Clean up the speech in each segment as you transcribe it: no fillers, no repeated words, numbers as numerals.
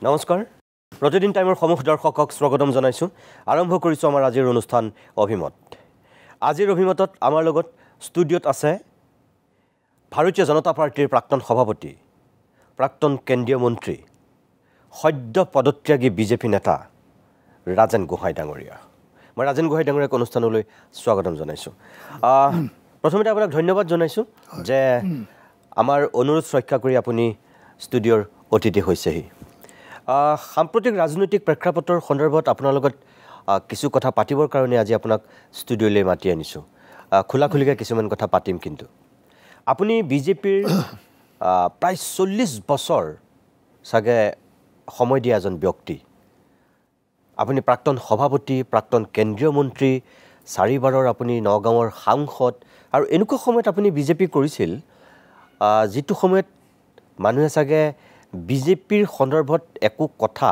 নমস্কাৰ প্ৰতিদিন টাইমৰ সমূহ দৰ্শকক স্বাগতম জনাইছোঁ আৰম্ভ কৰিছোঁ আমাৰ আজিৰ অনুষ্ঠান অভিমত আজিৰ অভিমতত আমাৰ লগত ষ্টুডিঅ'ত আছে ভাৰতীয় জনতা পাৰ্টিৰ প্ৰাক্তন সভাপতি প্ৰাক্তন কেন্দ্ৰীয় মন্ত্ৰী সদ্য পদত্যাগী বিজেপি নেতা ৰাজেন গোহাঁই ডাঙৰীয়া মই ৰাজেন গোহাঁই ডাঙৰীয়াক অনুষ্ঠানলৈ স্বাগতম জনাইছোঁ প্ৰথমতে আপোনাক ধন্যবাদ জনাইছোঁ যে আমাৰ অনুৰোধ ৰক্ষা কৰি আপুনি ষ্টুডিঅ'ৰ অতিথি হৈছেহি সাম্প্ৰতিক ৰাজনৈতিক প্ৰেক্ষাপটৰ সন্দৰ্ভত আপোনাৰ লগত কিছু কথা পাতিবৰ কাৰণে আজি আপোনাক ষ্টুডিঅ'লৈ মাতি আনিছোঁ খোলাখুলিকৈ কিছুমান কথা পাতিম কিন্তু আপুনি বিজেপিৰ প্ৰায় 40 বছৰ চাগে সময় দিয়া এজন ব্যক্তি আপুনি প্ৰাক্তন সভাপতি প্ৰাক্তন কেন্দ্ৰীয় মন্ত্ৰী 4 বাৰৰ আপুনি নগাঁৱৰ সাংসদ আৰু এনেকুৱা সময়ত আপুনি বিজেপি কৰিছিল যিটো সময়ত মানুহে চাগে বিজেপিৰ সন্দৰ্ভত একো কথা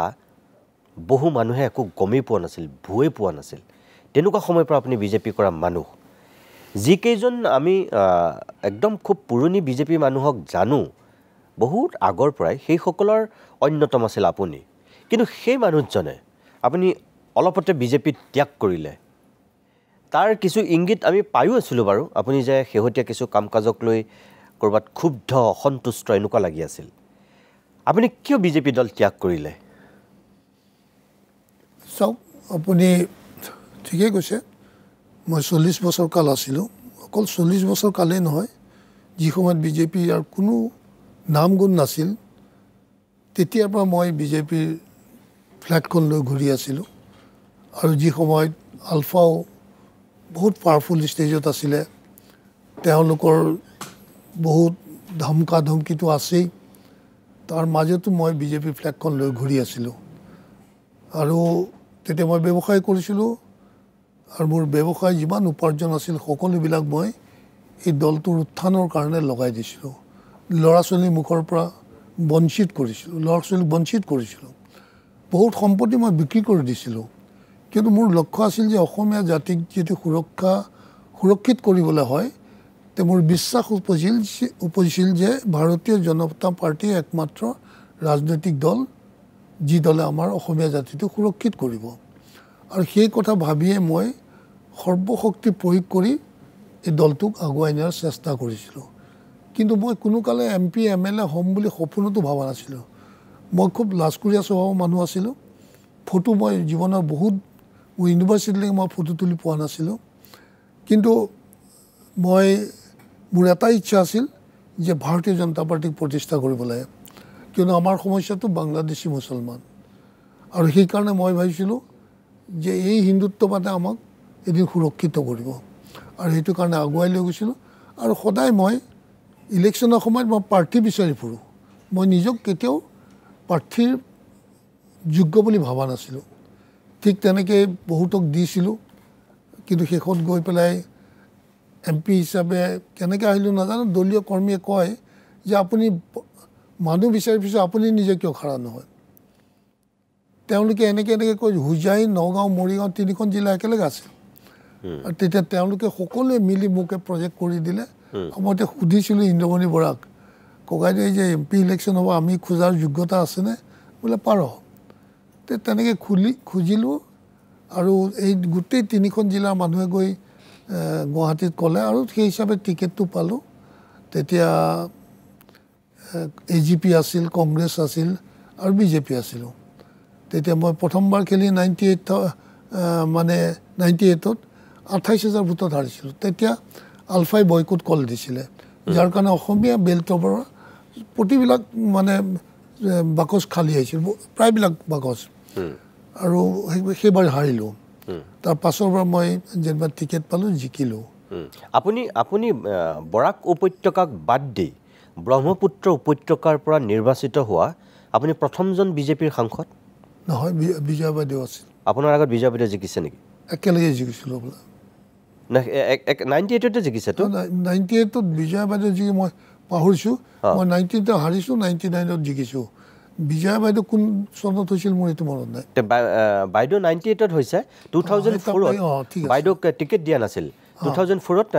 বহু মানুহে একো গমেই পোৱা নাছিল ভুৱে পোৱা নাছিল তেনেকুৱা সময়ৰ পৰা আপুনি বিজেপি কৰা মানুহ যিকেইজন আমি একদম খুব পুৰণি বিজেপি মানুহক জানো বহুত আগৰ পৰাই সেই সকলৰ অন্যতম আছিল আপুনি কিন্তু সেই মানুহজনে আপুনি অলপতে বিজেপি ত্যাগ কৰিলে তাৰ কিছু ইংগিত আমি পায়ো আছিলোঁ বাৰু আপুনি যে শেহতীয়া কিছু কাম কাজক লৈ কৰবাত ক্ষুব্ধ অসন্তুষ্ট এনেকুৱা লাগি আছিল আপুনি কিয় বিজেপি দল ত্যাগ কৰিলে চাওক আপুনি ঠিকেই কৈছে মই 40 বছৰ কাল আছিলোঁ অকল 40 বছৰ কালেই নহয় যি সময়ত বিজেপি আৰু কোনো নাম গুণ নাছিল তেতিয়াৰ পৰা মই বিজেপিৰ ফ্লেগখন লৈ ঘূৰি আছিলোঁ আৰু যি সময়ত আলফাও বহুত পাৱাৰফুল ষ্টেজত আছিলে তেওঁলোকৰ বহুত ধমকা ধমকিটো আছেই তাৰ মাজতো মই বিজেপি ফ্লেগখন লৈ ঘূৰি আছিলোঁ আৰু তেতিয়া মই ব্যৱসায় কৰিছিলোঁ আৰু মোৰ ব্যৱসায় যিমান উপাৰ্জন আছিল সকলোবিলাক মই এই দলটোৰ উত্থানৰ কাৰণে লগাই দিছিলোঁ ল'ৰা ছোৱালীৰ মুখৰ পৰা বঞ্চিত কৰিছিলোঁ বহুত সম্পত্তি মই বিক্ৰী কৰি দিছিলোঁ কিন্তু মোৰ লক্ষ্য আছিল যে অসমীয়া জাতিক যদি সুৰক্ষিত কৰিবলৈ হয় তে মোৰ বিশ্বাস উপজিছিল যে ভাৰতীয় জনতা পাৰ্টি একমাত্ৰ ৰাজনৈতিক দল যি দলে আমাৰ অসমীয়া জাতিটো সুৰক্ষিত কৰিব আৰু সেই কথা ভাবিয়ে মই সৰ্বশক্তি প্ৰয়োগ কৰি এই দলটোক আগুৱাই নিয়াৰ চেষ্টা কৰিছিলোঁ কিন্তু মই কোনো কালে MP MLA হ'ম বুলি সপোনতো ভবা নাছিলোঁ মই খুব লাজকুৰীয়া স্বভাৱৰ মানুহ আছিলোঁ ফটো মই জীৱনৰ বহুত ইউনিভাৰ্চিটিলৈকে মই ফটো তুলি পোৱা নাছিলোঁ কিন্তু মোৰ এটা ইচ্ছা আছিল যে ভাৰতীয় জনতা পাৰ্টিক প্ৰতিষ্ঠা কৰিব লাগে কিয়নো আমাৰ সমস্যাটো বাংলাদেশী মুছলমান আৰু সেইকাৰণে মই ভাবিছিলোঁ যে এই হিন্দুত্ববাদে আমাক এদিন সুৰক্ষিত কৰিব আৰু সেইটো কাৰণে আগুৱাই লৈ গৈছিলোঁ আৰু সদায় মই ইলেকশ্যনৰ সময়ত মই প্ৰাৰ্থী বিচাৰি ফুৰোঁ মই নিজক কেতিয়াও প্ৰাৰ্থীৰ যোগ্য বুলি ভবা নাছিলোঁ ঠিক তেনেকৈ বহুতক দিছিলোঁ কিন্তু শেষত গৈ পেলাই MP হিচাপে কেনেকৈ আহিলোঁ নাজানো দলীয় কৰ্মীয়ে কয় যে আপুনি মানুহ বিচাৰি পিছত আপুনি নিজে কিয় খাৰা নহয় তেওঁলোকে এনেকৈ কয় হোজাই নগাঁও মৰিগাঁও 3খন জিলা একেলগে আছিল আৰু তেতিয়া তেওঁলোকে সকলোৱে মিলি মোকে প্ৰজেক্ট কৰি দিলে মই এতিয়া সুধিছিলোঁ ইন্দ্ৰমণি বৰাক ককাইদেউ যে MP ইলেকশ্যন হ'ব আমি খোজাৰ যোগ্যতা আছেনে বোলে পাৰ তেনেকৈ খুজিলোঁ আৰু এই গোটেই 3খন জিলাৰ মানুহে গৈ গুৱাহাটীত ক'লে আৰু সেই হিচাপে টিকেটটো পালোঁ তেতিয়া AGP আছিল কংগ্ৰেছ আছিল আৰু BJP আছিলোঁ তেতিয়া মই প্ৰথমবাৰ খেলি 98ত 28,000 ভোটত হাৰিছিলোঁ তেতিয়া আলফাই বয়কট কল দিছিলে যাৰ কাৰণে অসমীয়া বেল্টৰ পৰা প্ৰতিবিলাক বাকচ খালী আহিছিল প্ৰায়বিলাক বাকচ আৰু সেইবাৰ হাৰিলোঁ তাৰ পাছৰ পৰা মই যেনিবা টিকেট পালোঁ জিকিলোঁ আপুনি বৰাক উপত্যকাক বাদ দি ব্ৰহ্মপুত্ৰ উপত্যকাৰ পৰা নিৰ্বাচিত হোৱা আপুনি প্ৰথমজন বিজেপিৰ সাংসদ নহয় বিজয় বাইদেউ আছিল আপোনাৰ আগত বিজয় বাইদেউ জিকিছে নেকি একেলগে জিকিছিলোঁ বোলে 98তে জিকিছেতো 98ত বিজয় বাইদেউ জিকি মই পাহৰিছোঁ মই 90ত হাৰিছোঁ 99ত জিকিছোঁ বিজয় বাইদেউ কোন চনত হৈছিল মোৰ এইটো মনত নাই বাইদেউ 98ত হৈছে 2004ত বাইদেউক টিকেট দিয়া নাছিল 2004ত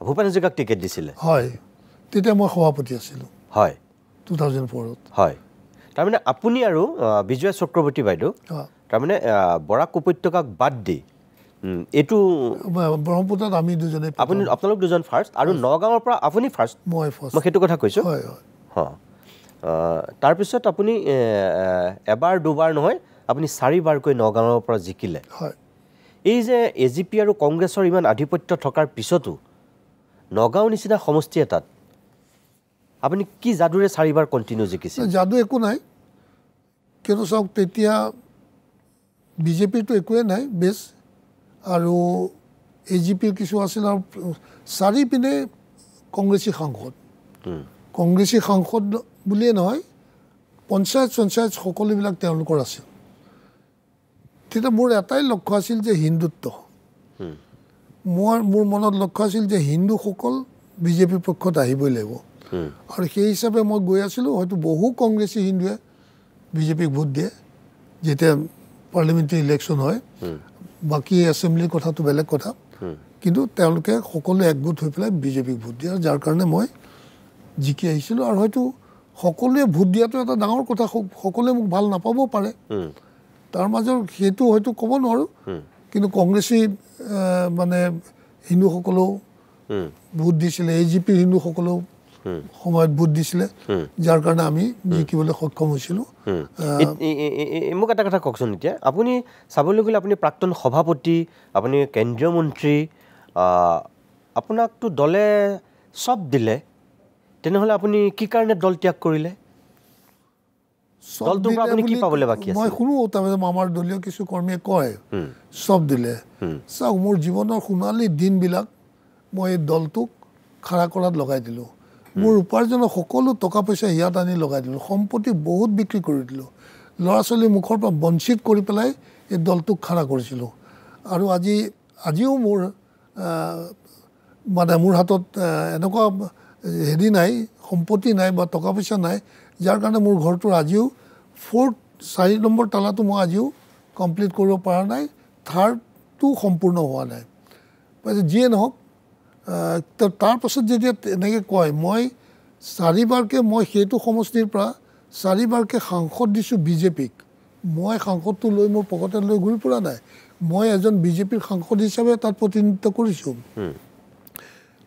ভূপেন হাজৰিকাক টিকেট দিছিলে হয় তেতিয়া মই সভাপতি আছিলোঁ হয় 2004ত হয় তাৰমানে আপুনি আৰু বিজয় চক্ৰৱৰ্তী বাইদেউ তাৰমানে বৰাক উপত্যকাক বাদ দি এইটো ব্ৰহ্মপুত্ৰত আমি দুজনে আপোনালোক দুজন ফাৰ্ষ্ট আৰু নগাঁৱৰ পৰা আপুনি ফাৰ্ষ্ট মই সেইটো কথা কৈছোঁ হয় তাৰপিছত আপুনি এবাৰ দুবাৰ নহয় আপুনি 4বাৰকৈ নগাঁৱৰ পৰা জিকিলে হয় এই যে এজিপি আৰু কংগ্ৰেছৰ ইমান আধিপত্য থকাৰ পিছতো নগাঁও নিচিনা সমষ্টি এটাত আপুনি কি যাদুৰে 4বাৰ কণ্টিনিউ জিকিছে যাদু একো নাই কিয়নো চাওক তেতিয়া বিজেপিৰটো একোৱে নাই বেছ আৰু এজিপিৰ কিছু আছিল আৰু চাৰিপিনে কংগ্ৰেছী সাংসদ বুলিয়ে নহয় পঞ্চায়ত সকলোবিলাক তেওঁলোকৰ আছিল তেতিয়া মোৰ এটাই লক্ষ্য আছিল যে হিন্দুত্ব মোৰ মনত লক্ষ্য আছিল যে হিন্দুসকল বিজেপিৰ পক্ষত আহিবই লাগিব আৰু সেই হিচাপে মই গৈ আছিলোঁ হয়তো বহু কংগ্ৰেছী হিন্দুৱে বিজেপিক ভোট দিয়ে যেতিয়া পাৰ্লিমেণ্টাৰী ইলেকশ্যন হয় বাকী এছেম্বলিৰ কথাটো বেলেগ কথা কিন্তু তেওঁলোকে সকলোৱে একগোট হৈ পেলাই বিজেপিক ভোট দিয়ে আৰু যাৰ কাৰণে মই জিকি আহিছিলোঁ আৰু হয়তো সকলোৱে ভোট দিয়াটো এটা ডাঙৰ কথা সকলোৱে মোক ভাল নাপাবও পাৰে তাৰ মাজৰ সেইটো হয়তো ক'ব নোৱাৰোঁ কিন্তু কংগ্ৰেছী মানে হিন্দুসকলেও ভোট দিছিলে এজিপিৰ হিন্দুসকলেও সময়ত ভোট দিছিলে যাৰ কাৰণে আমি জিকিবলৈ সক্ষম হৈছিলোঁ মোক এটা কথা কওকচোন এতিয়া আপুনি চাবলৈ গ'লে আপুনি প্ৰাক্তন সভাপতি আপুনি কেন্দ্ৰীয় মন্ত্ৰী আপোনাকতো দলে চব দিলে তেনেহ'লে আপুনি কি কাৰণে দল ত্যাগ কৰিলে দলটোৰ পৰা আপুনি কি পাবলৈ বাকী আছে মই শুনো তাৰমানে আমাৰ দলীয় কিছু কৰ্মীয়ে কয় চব দিলে চাওক মোৰ জীৱনৰ সোণালী দিনবিলাক মই দলটোক খাৰা কৰাত লগাই দিলোঁ মোৰ উপাৰ্জনৰ সকলো টকা পইচা ইয়াত আনি লগাই দিলোঁ সম্পত্তি বহুত বিক্ৰী কৰি দিলোঁ ল'ৰা ছোৱালীৰ মুখৰ পৰা বঞ্চিত কৰি পেলাই এই দলটোক খাৰা কৰিছিলোঁ আৰু আজিও মোৰ মানে মোৰ হাতত এনেকুৱা হেৰি নাই সম্পত্তি নাই বা টকা পইচা নাই যাৰ কাৰণে মোৰ ঘৰটোৰ আজিও 4 নম্বৰ তালাটো মই আজিও কমপ্লিট কৰিব পৰা নাই থাৰ্ডটো সম্পূৰ্ণ হোৱা নাই যিয়ে নহওক তাৰপাছত যেতিয়া এনেকৈ কয় মই 4বাৰকৈ মই সেইটো সমষ্টিৰ পৰা 4বাৰকৈ সাংসদ দিছোঁ বিজেপিক মই সাংসদটো লৈ মোৰ পকেটত লৈ ঘূৰি ফুৰা নাই মই এজন বিজেপিৰ সাংসদ হিচাপে তাত প্ৰতিনিধিত্ব কৰিছোঁ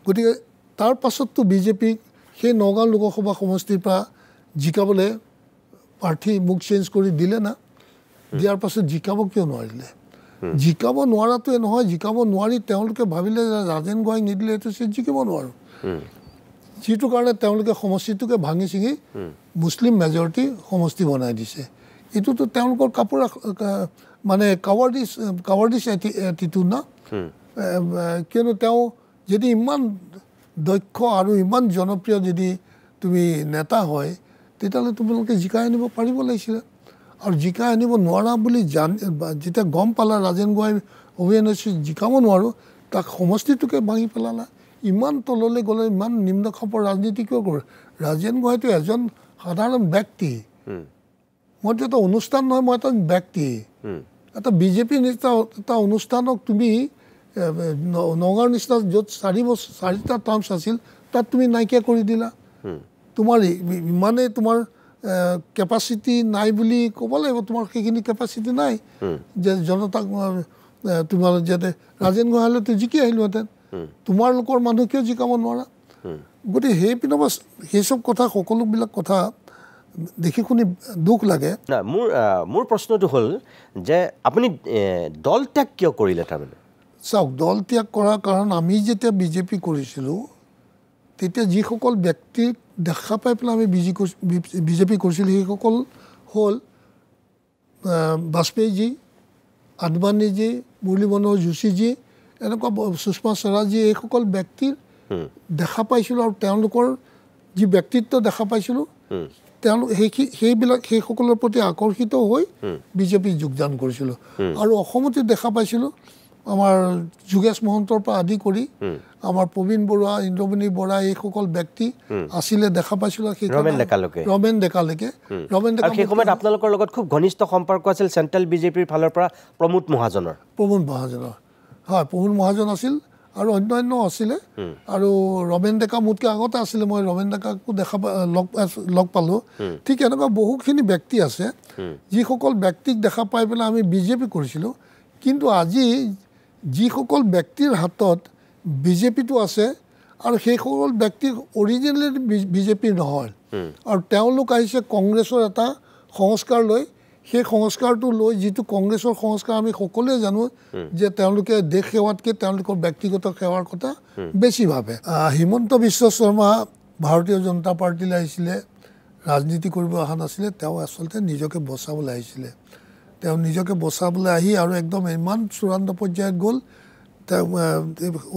গতিকে তাৰ পাছততো বিজেপিক সেই নগাঁও লোকসভা সমষ্টিৰ পৰা জিকাবলৈ প্ৰাৰ্থী মোক চেঞ্জ কৰি দিলে না দিয়াৰ পাছত জিকাব কিয় নোৱাৰিলে জিকাব নোৱাৰাটোৱে নহয় জিকাব নোৱাৰি তেওঁলোকে ভাবিলে যে ৰাজেন গোহাঁইক নিদিলে এইটো চিট জিকিব নোৱাৰোঁ যিটো কাৰণে তেওঁলোকে সমষ্টিটোকে ভাঙি ছিঙি মুছলিম মেজৰিটি সমষ্টি বনাই দিছে এইটোতো তেওঁলোকৰ মানে কাৱাৰ্ডিছ এটিটিউড না কিয়নো তেওঁ যদি ইমান দক্ষ আৰু ইমান জনপ্ৰিয় যদি তুমি নেতা হয় তেতিয়াহ'লে তোমালোকে জিকাই আনিব পাৰিব লাগিছিলে আৰু জিকাই আনিব নোৱাৰা বুলি যেতিয়া গম পালা ৰাজেন গোহাঁই অভিযানে জিকাব নোৱাৰোঁ তাক সমষ্টিটোকে ভাঙি পেলালা ইমান তললৈ গ'লে ইমান নিম্ন খাপৰ ৰাজনীতি কিয় কৰে ৰাজেন গোহাঁইটো এজন সাধাৰণ ব্যক্তি মইতো এটা অনুষ্ঠান নহয় মই এটা ব্যক্তি এটা বিজেপিৰ নিচিনা এটা অনুষ্ঠানক তুমি নগাঁৱৰ নিচিনা য'ত 4টা টাৰ্মছ আছিল তাত তুমি নাইকিয়া কৰি দিলা তোমাৰ ইমানেই তোমাৰ কেপাচিটি নাই বুলি ক'ব লাগিব তোমাৰ সেইখিনি কেপাচিটি নাই যে জনতাক তোমাৰ যাতে ৰাজেন গোহাঁইলৈতো জিকি আহিলোহেঁতেন তোমালোকৰ মানুহ কিয় জিকাব নোৱাৰা গতিকে সেই পিনৰ পৰা সেই চব কথা সকলোবিলাক কথা দেখি শুনি দুখ লাগে মোৰ প্ৰশ্নটো হ'ল যে আপুনি দল ত্যাগ কিয় কৰিলে তাৰমানে চাওক দল ত্যাগ কৰাৰ কাৰণ আমি যেতিয়া বিজেপি কৰিছিলোঁ তেতিয়া যিসকল ব্যক্তিক দেখা পাই পেলাই আমি বিজেপি কৰিছিলোঁ সেইসকল হ'ল বাজপেয়ীজী আদবানীজী মুৰলী মনোহৰ যোশীজী এনেকুৱা সুষমা স্বৰাজী এইসকল ব্যক্তিৰ দেখা পাইছিলোঁ আৰু তেওঁলোকৰ যি ব্যক্তিত্ব দেখা পাইছিলোঁ তেওঁলোক সেইসকলৰ প্ৰতি আকৰ্ষিত হৈ বিজেপিত যোগদান কৰিছিলোঁ আৰু অসমতো দেখা পাইছিলোঁ আমাৰ যোগেশ মহন্তৰ পৰা আদি কৰি আমাৰ প্ৰবীণ বৰুৱা ইন্দ্ৰমণি বৰা এইসকল ব্যক্তি আছিলে দেখা পাইছিলোঁ ৰমেন ডেকালৈকে সেই সময়ত আপোনালোকৰ লগত খুব ঘনিষ্ঠ সম্পৰ্ক আছিল চেণ্ট্ৰেল বিজেপিৰ ফালৰ পৰা প্ৰমোদ মহাজনৰ হয় প্ৰমোদ মহাজন আছিল আৰু অন্যান্য আছিলে আৰু ৰমেন ডেকা মোতকৈ আগতে আছিলে মই ৰমেন ডেকাকো লগ পালোঁ ঠিক এনেকুৱা বহুখিনি ব্যক্তি আছে যিসকল ব্যক্তিক দেখা পাই পেলাই আমি বিজেপি কৰিছিলোঁ কিন্তু আজি যিসকল ব্যক্তিৰ হাতত বিজেপিটো আছে আৰু সেইসকল ব্যক্তি অৰিজিনেলি বিজেপিৰ নহয় আৰু তেওঁলোক আহিছে কংগ্ৰেছৰ এটা সংস্কাৰ লৈ সেই সংস্কাৰটো লৈ যিটো কংগ্ৰেছৰ সংস্কাৰ আমি সকলোৱে জানো যে তেওঁলোকে দেশ সেৱাতকৈ তেওঁলোকৰ ব্যক্তিগত সেৱাৰ কথা বেছি ভাবে হিমন্ত বিশ্ব শৰ্মা ভাৰতীয় জনতা পাৰ্টিলৈ আহিছিলে ৰাজনীতি কৰিব অহা নাছিলে তেওঁ আচলতে নিজকে বচাবলৈ আহিছিলে তেওঁ নিজকে বচাবলৈ আহি আৰু একদম ইমান চূড়ান্ত পৰ্যায়ত গ'ল তেওঁ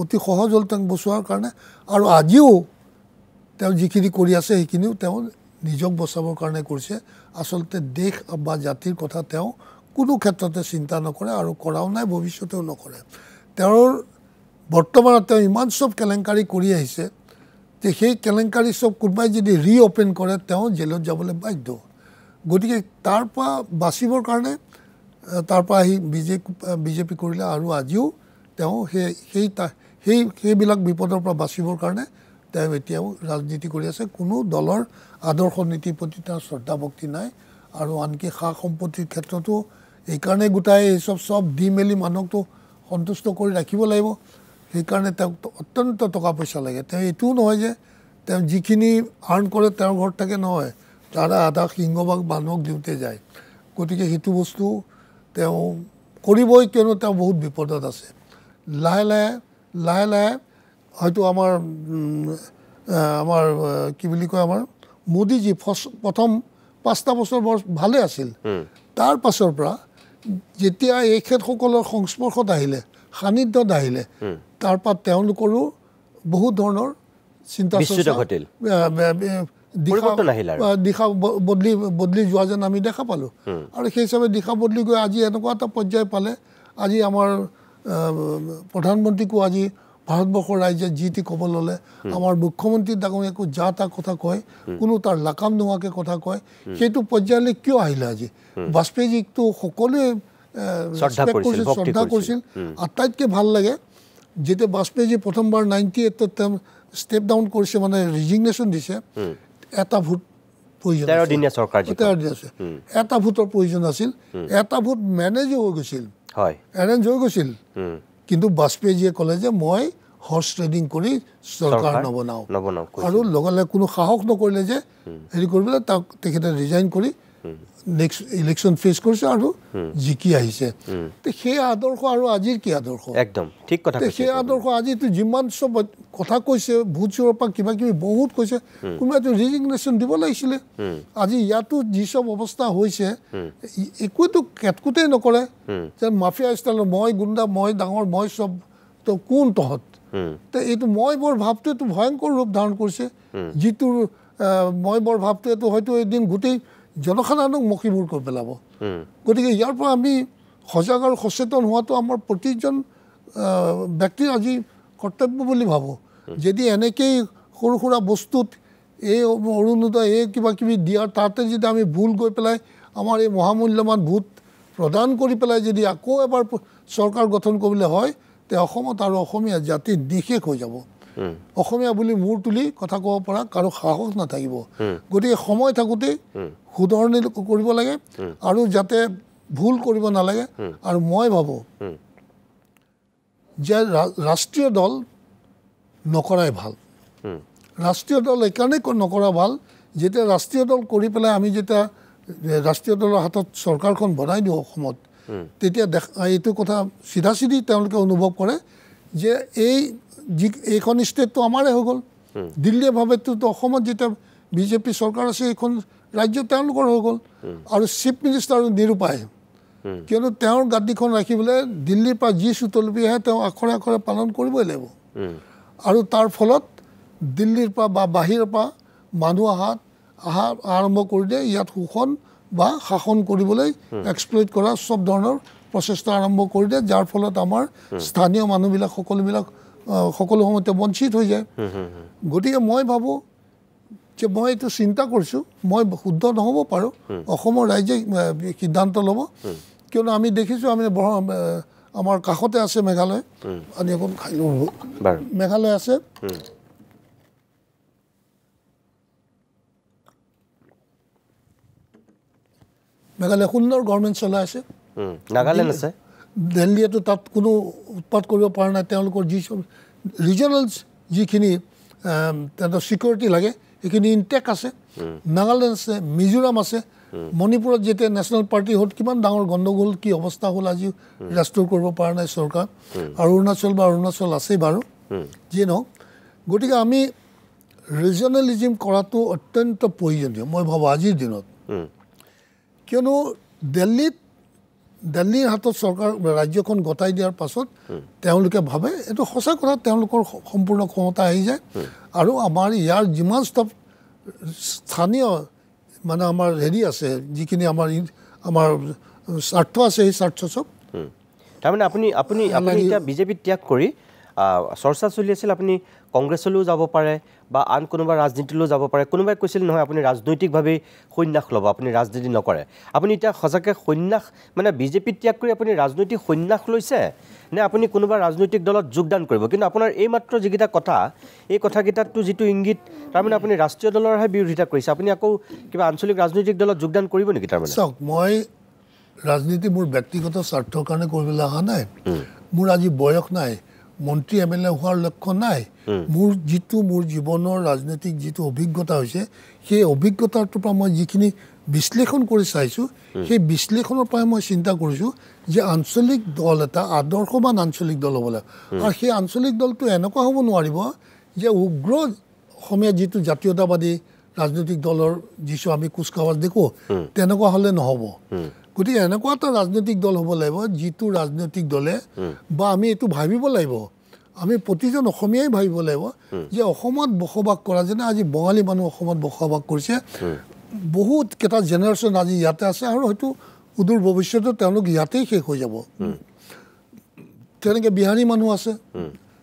অতি সহজ হ'ল তেওঁক বচোৱাৰ কাৰণে আৰু আজিও তেওঁ যিখিনি কৰি আছে সেইখিনিও তেওঁ নিজক বচাবৰ কাৰণে কৰিছে আচলতে দেশ বা জাতিৰ কথা তেওঁ কোনো ক্ষেত্ৰতে চিন্তা নকৰে আৰু কৰাও নাই ভৱিষ্যতেও নকৰে তেওঁৰ বৰ্তমানত তেওঁ ইমান চব কেলেংকাৰী কৰি আহিছে যে সেই কেলেংকাৰী চব কোনোবাই যদি ৰিঅ'পেন কৰে তেওঁ জেলত যাবলৈ বাধ্য গতিকে তাৰ পৰা বাচিবৰ কাৰণে তাৰ পৰা আহি বিজেপি কৰিলে আৰু আজিও তেওঁ সেইবিলাক বিপদৰ পৰা বাচিবৰ কাৰণে তেওঁ এতিয়াও ৰাজনীতি কৰি আছে কোনো দলৰ আদৰ্শ নীতিৰ প্ৰতি তেওঁৰ শ্ৰদ্ধা ভক্তি নাই আৰু আনকি সা সম্পত্তিৰ ক্ষেত্ৰতো এইকাৰণে গোটাই এইসব চব দি মেলি মানুহকতো সন্তুষ্ট কৰি ৰাখিব লাগিব সেইকাৰণে তেওঁক অত্যন্ত টকা পইচা লাগে তেওঁ এইটোও নহয় যে তেওঁ যিখিনি আৰ্ণ কৰে তেওঁৰ ঘৰত থাকে নহয় তাৰে আধা সিংহভাগ মানুহক দিওঁতে যায় গতিকে সেইটো বস্তু তেওঁ কৰিবই কিয়নো তেওঁ বহুত বিপদত আছে লাহে লাহে হয়তো আমাৰ কি বুলি কয় আমাৰ মোদীজী প্ৰথম 5টা বছৰ বৰ ভালে আছিল তাৰ পাছৰ পৰা যেতিয়া এইসকলৰ সংস্পৰ্শত আহিলে সান্নিধ্যত আহিলে তাৰ পৰা তেওঁলোকৰো বহুত ধৰণৰ চিন্তা দিশা বদলি যোৱা যেন আমি দেখা পালোঁ আৰু সেই হিচাপে দিশা বদলি গৈ আজি এনেকুৱা এটা পৰ্যায় পালে আজি আমাৰ প্ৰধানমন্ত্ৰীকো আজি ভাৰতবৰ্ষৰ ৰাইজে যি টি ক'ব ল'লে আমাৰ মুখ্যমন্ত্ৰী ডাঙৰীয়াকো যা তা কথা কয় কোনো তাৰ লাকাম নোহোৱাকৈ কথা কয় সেইটো পৰ্যায়লৈ কিয় আহিলে আজি বাজপেয়ীজীকতো সকলোৱে শ্ৰদ্ধা কৰিছিল আটাইতকৈ ভাল লাগে যেতিয়া বাজপেয়ীজী প্ৰথমবাৰ 98ত তেওঁ ষ্টেপ ডাউন কৰিছে মানে ৰিজিগনেশ্যন দিছে এটা ভোট প্ৰয়োজন এটা ভোটৰ প্ৰয়োজন আছিল এটা ভোট মেনেজো হৈ গৈছিল এৰেঞ্জ হৈ গৈছিল কিন্তু বাজপেয়ীজীয়ে ক'লে যে মই হৰ্চ ট্ৰেডিং কৰি চৰকাৰ নবনাওঁ আৰু লগে লগে কোনো সাহস নকৰিলে যে হেৰি কৰিবলৈ তাক তেখেতে ৰিজাইন কৰি নেক্সট ইলেকশ্যন ফেচ কৰিছে আৰু জিকি আহিছে সেই আদৰ্শ আৰু আজিৰ কি আদৰ্শ একদম ঠিক কথা সেই আদৰ্শ আজিতো যিমান চব কথা কৈছে ভোট চোৰৰ পৰা কিবা কিবি বহুত কৈছে কোনোবাইতো ৰিজিগনেশ্যন দিব লাগিছিলে আজি ইয়াতো যি চব অৱস্থা হৈছে একোতো কেটকুটেই নকৰে যে মাফিয়া ষ্টাইলৰ মই গুণ্ডা মই ডাঙৰ মই চব তো কোন তহঁত তো এইটো মই বৰ ভাৱটোৱেতো ভয়ংকৰ ৰূপ ধাৰণ কৰিছে যিটো মই বৰ ভাৱটোৱেতো হয়তো এদিন গোটেই জনসাধাৰণক মকিমূৰ কৰি পেলাব গতিকে ইয়াৰ পৰা আমি সজাগ আৰু সচেতন হোৱাটো আমাৰ প্ৰতিজন ব্যক্তিৰ আজি কৰ্তব্য বুলি ভাবোঁ যদি এনেকেই সৰু সুৰা বস্তুত এই অৰুণোদয় এই কিবা কিবি দিয়াৰ তাতে যদি আমি ভুল গৈ পেলাই আমাৰ এই মহামূল্যৱান ভোট প্ৰদান কৰি পেলাই যদি আকৌ এবাৰ চৰকাৰ গঠন কৰিবলৈ হয় তে অসমত আৰু অসমীয়া জাতি নিশেষ হৈ যাব অসমীয়া বুলি মূৰ তুলি কথা ক'ব পৰা কাৰো সাহস নাথাকিব গতিকে সময় থাকোঁতেই শুধৰণি কৰিব লাগে আৰু যাতে ভুল কৰিব নালাগে আৰু মই ভাবোঁ যে ৰাষ্ট্ৰীয় দল নকৰাই ভাল ৰাষ্ট্ৰীয় দল এইকাৰণেই নকৰা ভাল যেতিয়া ৰাষ্ট্ৰীয় দল কৰি পেলাই আমি যেতিয়া ৰাষ্ট্ৰীয় দলৰ হাতত চৰকাৰখন বনাই দিওঁ অসমত তেতিয়া এইটো কথা চিধা চিধি তেওঁলোকে অনুভৱ কৰে যে এইখন ষ্টেটটো আমাৰে হৈ গ'ল দিল্লীয়ে ভাবেতো অসমত যেতিয়া বিজেপি চৰকাৰ আছে এইখন ৰাজ্য তেওঁলোকৰ হৈ গ'ল আৰু চিফ মিনিষ্টাৰ নিৰুপায় কিয়নো তেওঁৰ গাদীখন ৰাখিবলৈ দিল্লীৰ পৰা যি চুতলপি আহে তেওঁ আখৰে আখৰে পালন কৰিবই লাগিব আৰু তাৰ ফলত দিল্লীৰ পৰা বা বাহিৰৰ পৰা মানুহ অহা আৰম্ভ কৰি দিয়ে ইয়াত শোষণ বা শাসন কৰিবলৈ এক্সপ্লইট কৰা চব ধৰণৰ প্ৰচেষ্টা আৰম্ভ কৰি দিয়ে যাৰ ফলত আমাৰ স্থানীয় মানুহবিলাক সকলো সময়তে বঞ্চিত হৈ যায় গতিকে মই ভাবোঁ যে মই এইটো চিন্তা কৰিছোঁ মই শুদ্ধ নহ'ব পাৰোঁ অসমৰ ৰাইজে সিদ্ধান্ত ল'ব কিয়নো আমি দেখিছোঁ আমাৰ কাষতে আছে মেঘালয় আমি এখন খাই লওঁ বাৰু মেঘালয় আছে মেঘালয় সুন্দৰ গভৰ্ণমেণ্ট চলাই আছে নাগালেণ্ড আছে দিল্লীয়েতো তাত কোনো উৎপাত কৰিব পৰা নাই তেওঁলোকৰ যি ৰিজনেল যিখিনি তাহাঁতৰ ছিকিউৰিটি লাগে সেইখিনি ইনটেক আছে নাগালেণ্ড আছে মিজোৰাম আছে মণিপুৰত যেতিয়া নেশ্যনেল পাৰ্টি হ'ল কিমান ডাঙৰ গণ্ডগোল কি অৱস্থা হ'ল আজি ৰেষ্ট'ৰ কৰিব পৰা নাই চৰকাৰ আৰু অৰুণাচল আছেই বাৰু যিয়ে নহওক গতিকে আমি ৰিজনেলিজিম কৰাটো অত্যন্ত প্ৰয়োজনীয় মই ভাবোঁ আজিৰ দিনত কিয়নো দিল্লীৰ হাতত চৰকাৰ ৰাজ্যখন গতাই দিয়াৰ পাছত তেওঁলোকে ভাবে এইটো সঁচা কথা তেওঁলোকৰ সম্পূৰ্ণ ক্ষমতা আহি যায় আৰু আমাৰ ইয়াৰ যিমান ষ্টপ স্থানীয় মানে আমাৰ হেৰি আছে যিখিনি আমাৰ স্বাৰ্থ আছে সেই স্বাৰ্থ চব তাৰমানে আপুনি এতিয়া বিজেপি ত্যাগ কৰি চৰ্চা চলি আছিল আপুনি কংগ্ৰেছলৈও যাব পাৰে বা আন কোনোবা ৰাজনীতিলৈও যাব পাৰে কোনোবাই কৈছিল নহয় আপুনি ৰাজনৈতিকভাৱে সন্ন্যাস ল'ব আপুনি ৰাজনীতি নকৰে আপুনি এতিয়া সঁচাকৈ সন্ন্যাস মানে বিজেপি ত্যাগ কৰি আপুনি ৰাজনৈতিক সন্ন্যাস লৈছে নে আপুনি কোনোবা ৰাজনৈতিক দলত যোগদান কৰিব কিন্তু আপোনাৰ এইমাত্ৰ যিকেইটা কথা এই কথাকেইটাততো যিটো ইংগিত তাৰমানে আপুনি ৰাষ্ট্ৰীয় দলৰহে বিৰোধিতা কৰিছে আপুনি আকৌ কিবা আঞ্চলিক ৰাজনৈতিক দলত যোগদান কৰিব নেকি তাৰমানে চাওক মই ৰাজনীতি মোৰ ব্যক্তিগত স্বাৰ্থৰ কাৰণে কৰিবলৈ অহা নাই মোৰ আজি বয়স নাই মন্ত্ৰী এমএলএ হোৱাৰ লক্ষ্য নাই মোৰ জীৱনৰ ৰাজনৈতিক যিটো অভিজ্ঞতা হৈছে সেই অভিজ্ঞতাটোৰ পৰা মই যিখিনি বিশ্লেষণ কৰি চাইছোঁ সেই বিশ্লেষণৰ পৰাই মই চিন্তা কৰিছোঁ যে আঞ্চলিক দল এটা আদৰ্শৱান আঞ্চলিক দল হ'ব লাগে আৰু সেই আঞ্চলিক দলটো এনেকুৱা হ'ব নোৱাৰিব যে উগ্ৰ অসমীয়া যিটো জাতীয়তাবাদী ৰাজনৈতিক দলৰ যিটো আমি কুচকাৱাজ দেখোঁ তেনেকুৱা হ'লে নহ'ব গতিকে এনেকুৱা এটা ৰাজনৈতিক দল হ'ব লাগিব যিটো ৰাজনৈতিক দলে বা আমি এইটো ভাবিব লাগিব আমি প্ৰতিজন অসমীয়াই ভাবিব লাগিব যে অসমত বসবাস কৰা যেনে আজি বঙালী মানুহ অসমত বসবাস কৰিছে বহুত কেইটা জেনেৰেশ্যন আজি ইয়াতে আছে আৰু হয়তো সুদূৰ ভৱিষ্যতে তেওঁলোক ইয়াতেই শেষ হৈ যাব তেনেকৈ বিহাৰী মানুহ আছে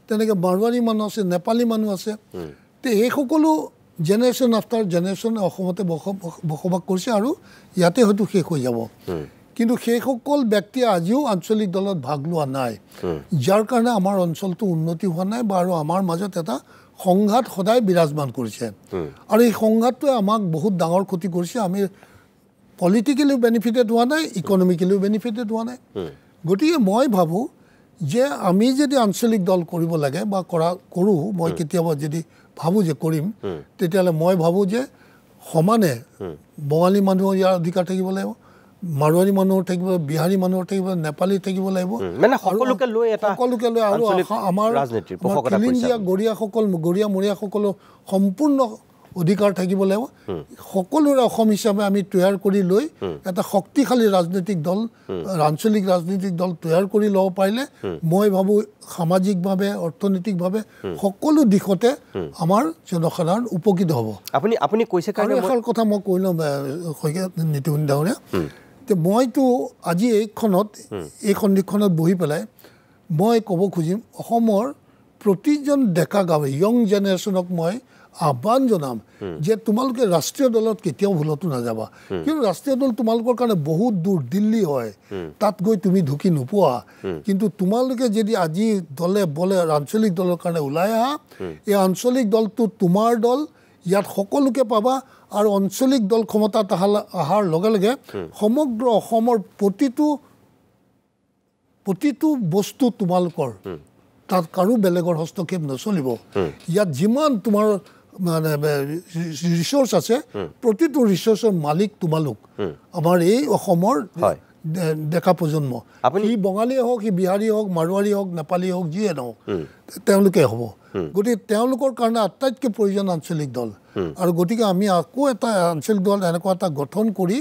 তেনেকৈ মাৰোৱাৰী মানুহ আছে নেপালী মানুহ আছে তে এই সকলো জেনেৰেশ্যন আফটাৰ জেনেৰেশ্যন অসমতে বসবাস কৰিছে আৰু ইয়াতে হয়তো শেষ হৈ যাব কিন্তু সেইসকল ব্যক্তিয়ে আজিও আঞ্চলিক দলত ভাগ লোৱা নাই যাৰ কাৰণে আমাৰ অঞ্চলটো উন্নতি হোৱা নাই বা আৰু আমাৰ মাজত এটা সংঘাত সদায় বিৰাজমান কৰিছে আৰু এই সংঘাতটোৱে আমাক বহুত ডাঙৰ ক্ষতি কৰিছে আমি পলিটিকেলিও বেনিফিটেড হোৱা নাই ইকনমিকেলিও বেনিফিটেড হোৱা নাই গতিকে মই ভাবোঁ যে আমি যদি আঞ্চলিক দল কৰিব লাগে বা কৰোঁ মই কেতিয়াবা যদি ভাবোঁ যে কৰিম তেতিয়াহ'লে মই ভাবোঁ যে সমানে বঙালী মানুহৰ ইয়াৰ অধিকাৰ থাকিব লাগিব মাৰোৱাৰী মানুহৰ থাকিব বিহাৰী মানুহৰ থাকিব নেপালী থাকিব লাগিব মানে সকলোকে লৈ আৰু আমাৰ খিলঞ্জীয়া গৰীয়া মৰীয়াসকলৰ সম্পূৰ্ণ অধিকাৰ থাকিব লাগিব সকলোৰে অসম হিচাপে আমি তৈয়াৰ কৰি লৈ এটা শক্তিশালী ৰাজনৈতিক দল আঞ্চলিক ৰাজনৈতিক দল তৈয়াৰ কৰি ল'ব পাৰিলে মই ভাবোঁ সামাজিকভাৱে অৰ্থনৈতিকভাৱে সকলো দিশতে আমাৰ জনসাধাৰণ উপকৃত হ'ব আপুনি কৈছে আৰু এষাৰ কথা মই কৈ লওঁ নীতিমণি ডাঙৰীয়া যে মইতো আজি এই সন্ধিখনত বহি পেলাই মই ক'ব খুজিম অসমৰ প্ৰতিজন ডেকা গাঁৱে য়ং জেনেৰেশ্যনক মই আহ্বান জনাম যে তোমালোকে ৰাষ্ট্ৰীয় দলত কেতিয়াও ভুলতো নাযাবা কিন্তু ৰাষ্ট্ৰীয় দল তোমালোকৰ কাৰণে বহুত দূৰ দিল্লী হয় তাত গৈ তুমি ঢুকি নোপোৱা কিন্তু তোমালোকে যদি আজি দলে বলে আঞ্চলিক দলৰ কাৰণে ওলাই আহা এই আঞ্চলিক দলটো তোমাৰ দল ইয়াত সকলোকে পাবা আৰু আঞ্চলিক দল ক্ষমতাত অহাৰ লগে লগে সমগ্ৰ অসমৰ প্ৰতিটো বস্তু তোমালোকৰ তাত কাৰো বেলেগৰ হস্তক্ষেপ নচলিব ইয়াত যিমান তোমাৰ মানে ৰিচোৰ্চ আছে প্ৰতিটো ৰিচোৰ্চৰ মালিক তোমালোক আমাৰ এই অসমৰ ডেকা প্ৰজন্ম সি বঙালীয়ে হওক সি বিহাৰী হওক মাৰোৱাৰী হওক নেপালী হওক যিয়ে নহওক তেওঁলোকে হ'ব গতিকে তেওঁলোকৰ কাৰণে আটাইতকৈ প্ৰয়োজন আঞ্চলিক দল আৰু গতিকে আমি আকৌ এটা আঞ্চলিক দল এনেকুৱা এটা গঠন কৰি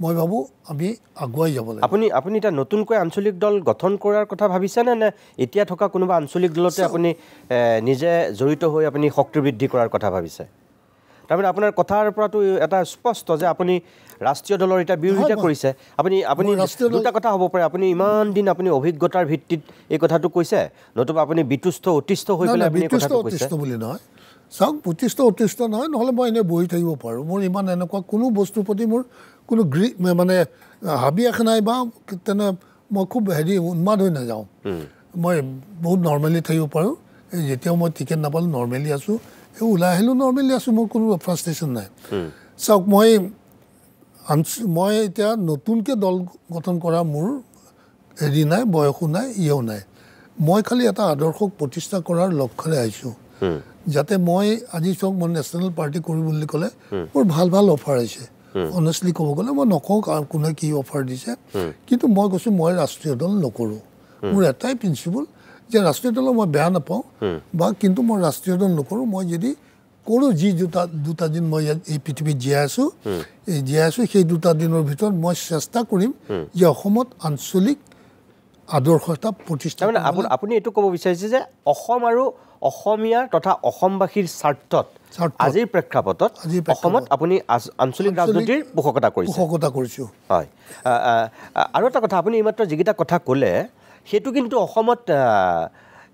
মই ভাবোঁ আমি আগুৱাই যাব লাগিব আপুনি এতিয়া নতুনকৈ আঞ্চলিক দল গঠন কৰাৰ কথা ভাবিছেনে নে এতিয়া থকা কোনোবা আঞ্চলিক দলতে আপুনি নিজে জড়িত হৈ আপুনি শক্তি বৃদ্ধি কৰাৰ কথা ভাবিছে তাৰমানে আপোনাৰ কথাৰ পৰাতো এটা স্পষ্ট যে আপুনি ৰাষ্ট্ৰীয় দলৰ এটা বিৰোধিতা কৰিছে আপুনি দুটা কথা হ'ব পাৰে আপুনি ইমান দিন আপুনি অভিজ্ঞতাৰ ভিত্তিত এই কথাটো কৈছে নতুবা আপুনি অতিষ্ঠ হৈ পেলাই আপুনি কথাটো কৈছে বুলি নহয় চাওক অতিষ্ঠ নহয় নহ'লে মই এনেই বহি থাকিব পাৰোঁ মোৰ ইমান এনেকুৱা কোনো বস্তুৰ প্ৰতি মোৰ কোনো মানে হাবি আশ নাই বা তেনে মই খুব হেৰি উন্মাদ হৈ নাযাওঁ মই বহুত নৰ্মেলি থাকিব পাৰোঁ যেতিয়াও মই টিকেট নাপালোঁ নৰ্মেলি আছোঁ এই ওলাই আহিলোঁ নৰ্মেলি আছোঁ মোৰ কোনো ফ্ৰাষ্ট্ৰেশ্যন নাই চাওক মই এতিয়া নতুনকৈ দল গঠন কৰা মোৰ হেৰি নাই বয়সো নাই ইয়েও নাই মই খালি এটা আদৰ্শক প্ৰতিষ্ঠা কৰাৰ লক্ষ্যৰে আহিছোঁ যাতে মই আজি চাওক মই নেশ্যনেল পাৰ্টি কৰোঁ বুলি ক'লে মোৰ ভাল ভাল অফাৰ আহিছে অনেষ্টলি ক'ব গ'লে মই নকওঁ কোনে কি অফাৰ দিছে কিন্তু মই কৈছোঁ মই ৰাষ্ট্ৰীয় দল নকৰোঁ মোৰ এটাই প্ৰিন্সিপল যে ৰাষ্ট্ৰীয় দলক মই বেয়া নাপাওঁ বা কিন্তু মই ৰাষ্ট্ৰীয় দল নকৰোঁ মই যদি কৰোঁ যি দুটা দিন মই এই পৃথিৱীত জীয়াই আছোঁ সেই দুটা দিনৰ ভিতৰত মই চেষ্টা কৰিম যে অসমত আঞ্চলিক আদৰ্শ এটা প্ৰতিষ্ঠা আপুনি এইটো ক'ব বিচাৰিছে যে অসম আৰু অসমীয়াৰ তথা অসমবাসীৰ স্বাৰ্থত আজিৰ প্ৰেক্ষাপটত অসমত আপুনি আঞ্চলিক ৰাজনীতিৰ পোষকতা কৰিছোঁ হয় আৰু এটা কথা আপুনি এইমাত্ৰ যিকেইটা কথা ক'লে সেইটো কিন্তু অসমত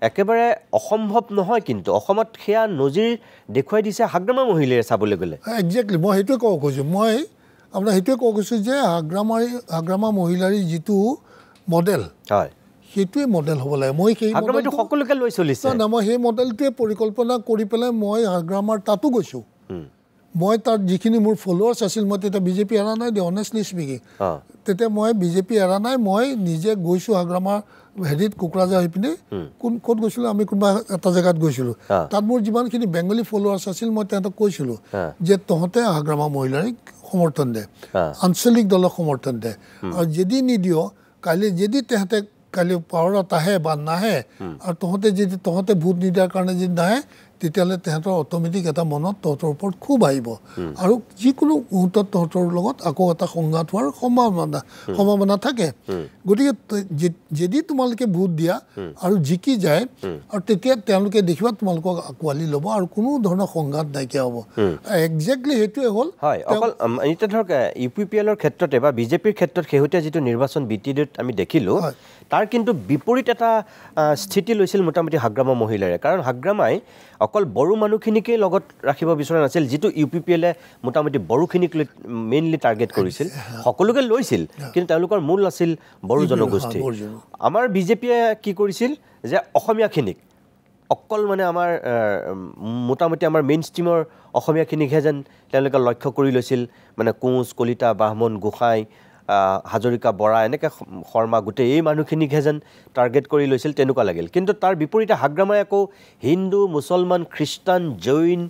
একেবাৰে অসম্ভৱ নহয় কিন্তু অসমত সেয়া নজিৰ দেখুৱাই দিছে হাগ্ৰামা মহিলাৰে চাবলৈ গ'লে একজেক্টলি মই সেইটোৱে ক'ব খুজিছোঁ মই আপোনাৰ সেইটোৱে ক'ব খুজিছোঁ যে হাগ্ৰামা মহিলাৰ যিটো মডেল হয় সেইটোৱে মডেল হ'ব লাগে মই সেই হাগ্ৰামাটো সকলোকে লৈ চলিছে না মই সেই মডেলটোৱে পৰিকল্পনা কৰি পেলাই মই হাগ্ৰামাৰ তাতো গৈছোঁ মই তাত যিখিনি মোৰ ফলোৱাৰ্ছ আছিল মই তেতিয়া বিজেপি এৰা নাই দে অনেষ্টলি স্পিকিং তেতিয়া মই বিজেপি এৰা নাই মই নিজে গৈছোঁ হাগ্ৰামাৰ হেৰিত কোকৰাঝাৰ হৈ পিনে ক'ত গৈছিলোঁ আমি কোনোবা এটা জেগাত গৈছিলোঁ তাত মোৰ যিমানখিনি বেংগলী ফলোৱাৰ্ছ আছিল মই তেহেঁতক কৈছিলোঁ যে তহঁতে হাগ্ৰামা মহিলাক সমৰ্থন দে আঞ্চলিক দলক সমৰ্থন দে আৰু যদি নিদিয় কাইলৈ যদি তেহেঁতে কালি পাৱাৰত আহে বা নাহে আৰু তহঁতে ভোট নিদিয়াৰ কাৰণে যদি নাহে তেতিয়াহ'লে তেহেঁতৰ অট'মেটিক এটা মনত তহঁতৰ ওপৰত খুব আহিব আৰু যিকোনো মুহূৰ্তত তহঁতৰ লগত আকৌ এটা সংঘাত হোৱাৰ সম্ভাৱনা থাকে গতিকে যদি তোমালোকে ভোট দিয়া আৰু জিকি যায় আৰু তেতিয়া তেওঁলোকে দেখিবা তোমালোকক আঁকোৱালি ল'ব আৰু কোনো ধৰণৰ সংঘাত নাইকিয়া হ'ব একজেক্টলি সেইটোৱে হ'ল হয় অকল এতিয়া ধৰক UPPLৰ ক্ষেত্ৰতে বা বিজেপিৰ ক্ষেত্ৰত শেহতীয়া যিটো নিৰ্বাচন বিটিডিত আমি দেখিলোঁ তাৰ কিন্তু বিপৰীত এটা স্থিতি লৈছিল মোটামুটি হাগ্ৰামা মহিলাৰে কাৰণ হাগ্ৰামাই অকল বড়ো মানুহখিনিকেই লগত ৰাখিব বিচৰা নাছিল যিটো UPPLে মোটামুটি বড়োখিনিক লৈ মেইনলি টাৰ্গেট কৰিছিল সকলোকে লৈছিল কিন্তু তেওঁলোকৰ মূল আছিল বড়ো জনগোষ্ঠী আমাৰ বিজেপিয়ে কি কৰিছিল যে অসমীয়াখিনিক অকল মানে আমাৰ মোটামুটি আমাৰ মেইন ষ্ট্ৰীমৰ অসমীয়াখিনিকহে যেন তেওঁলোকে লক্ষ্য কৰি লৈছিল মানে কোঁচ কলিতা বাহমন গোহাঁই হাজৰিকা বৰা এনেকৈ শৰ্মা গোটেই এই মানুহখিনিকহে যেন টাৰ্গেট কৰি লৈছিল তেনেকুৱা লাগিল কিন্তু তাৰ বিপৰীতে হাগ্ৰামাই আকৌ হিন্দু মুছলমান খ্ৰীষ্টান জৈন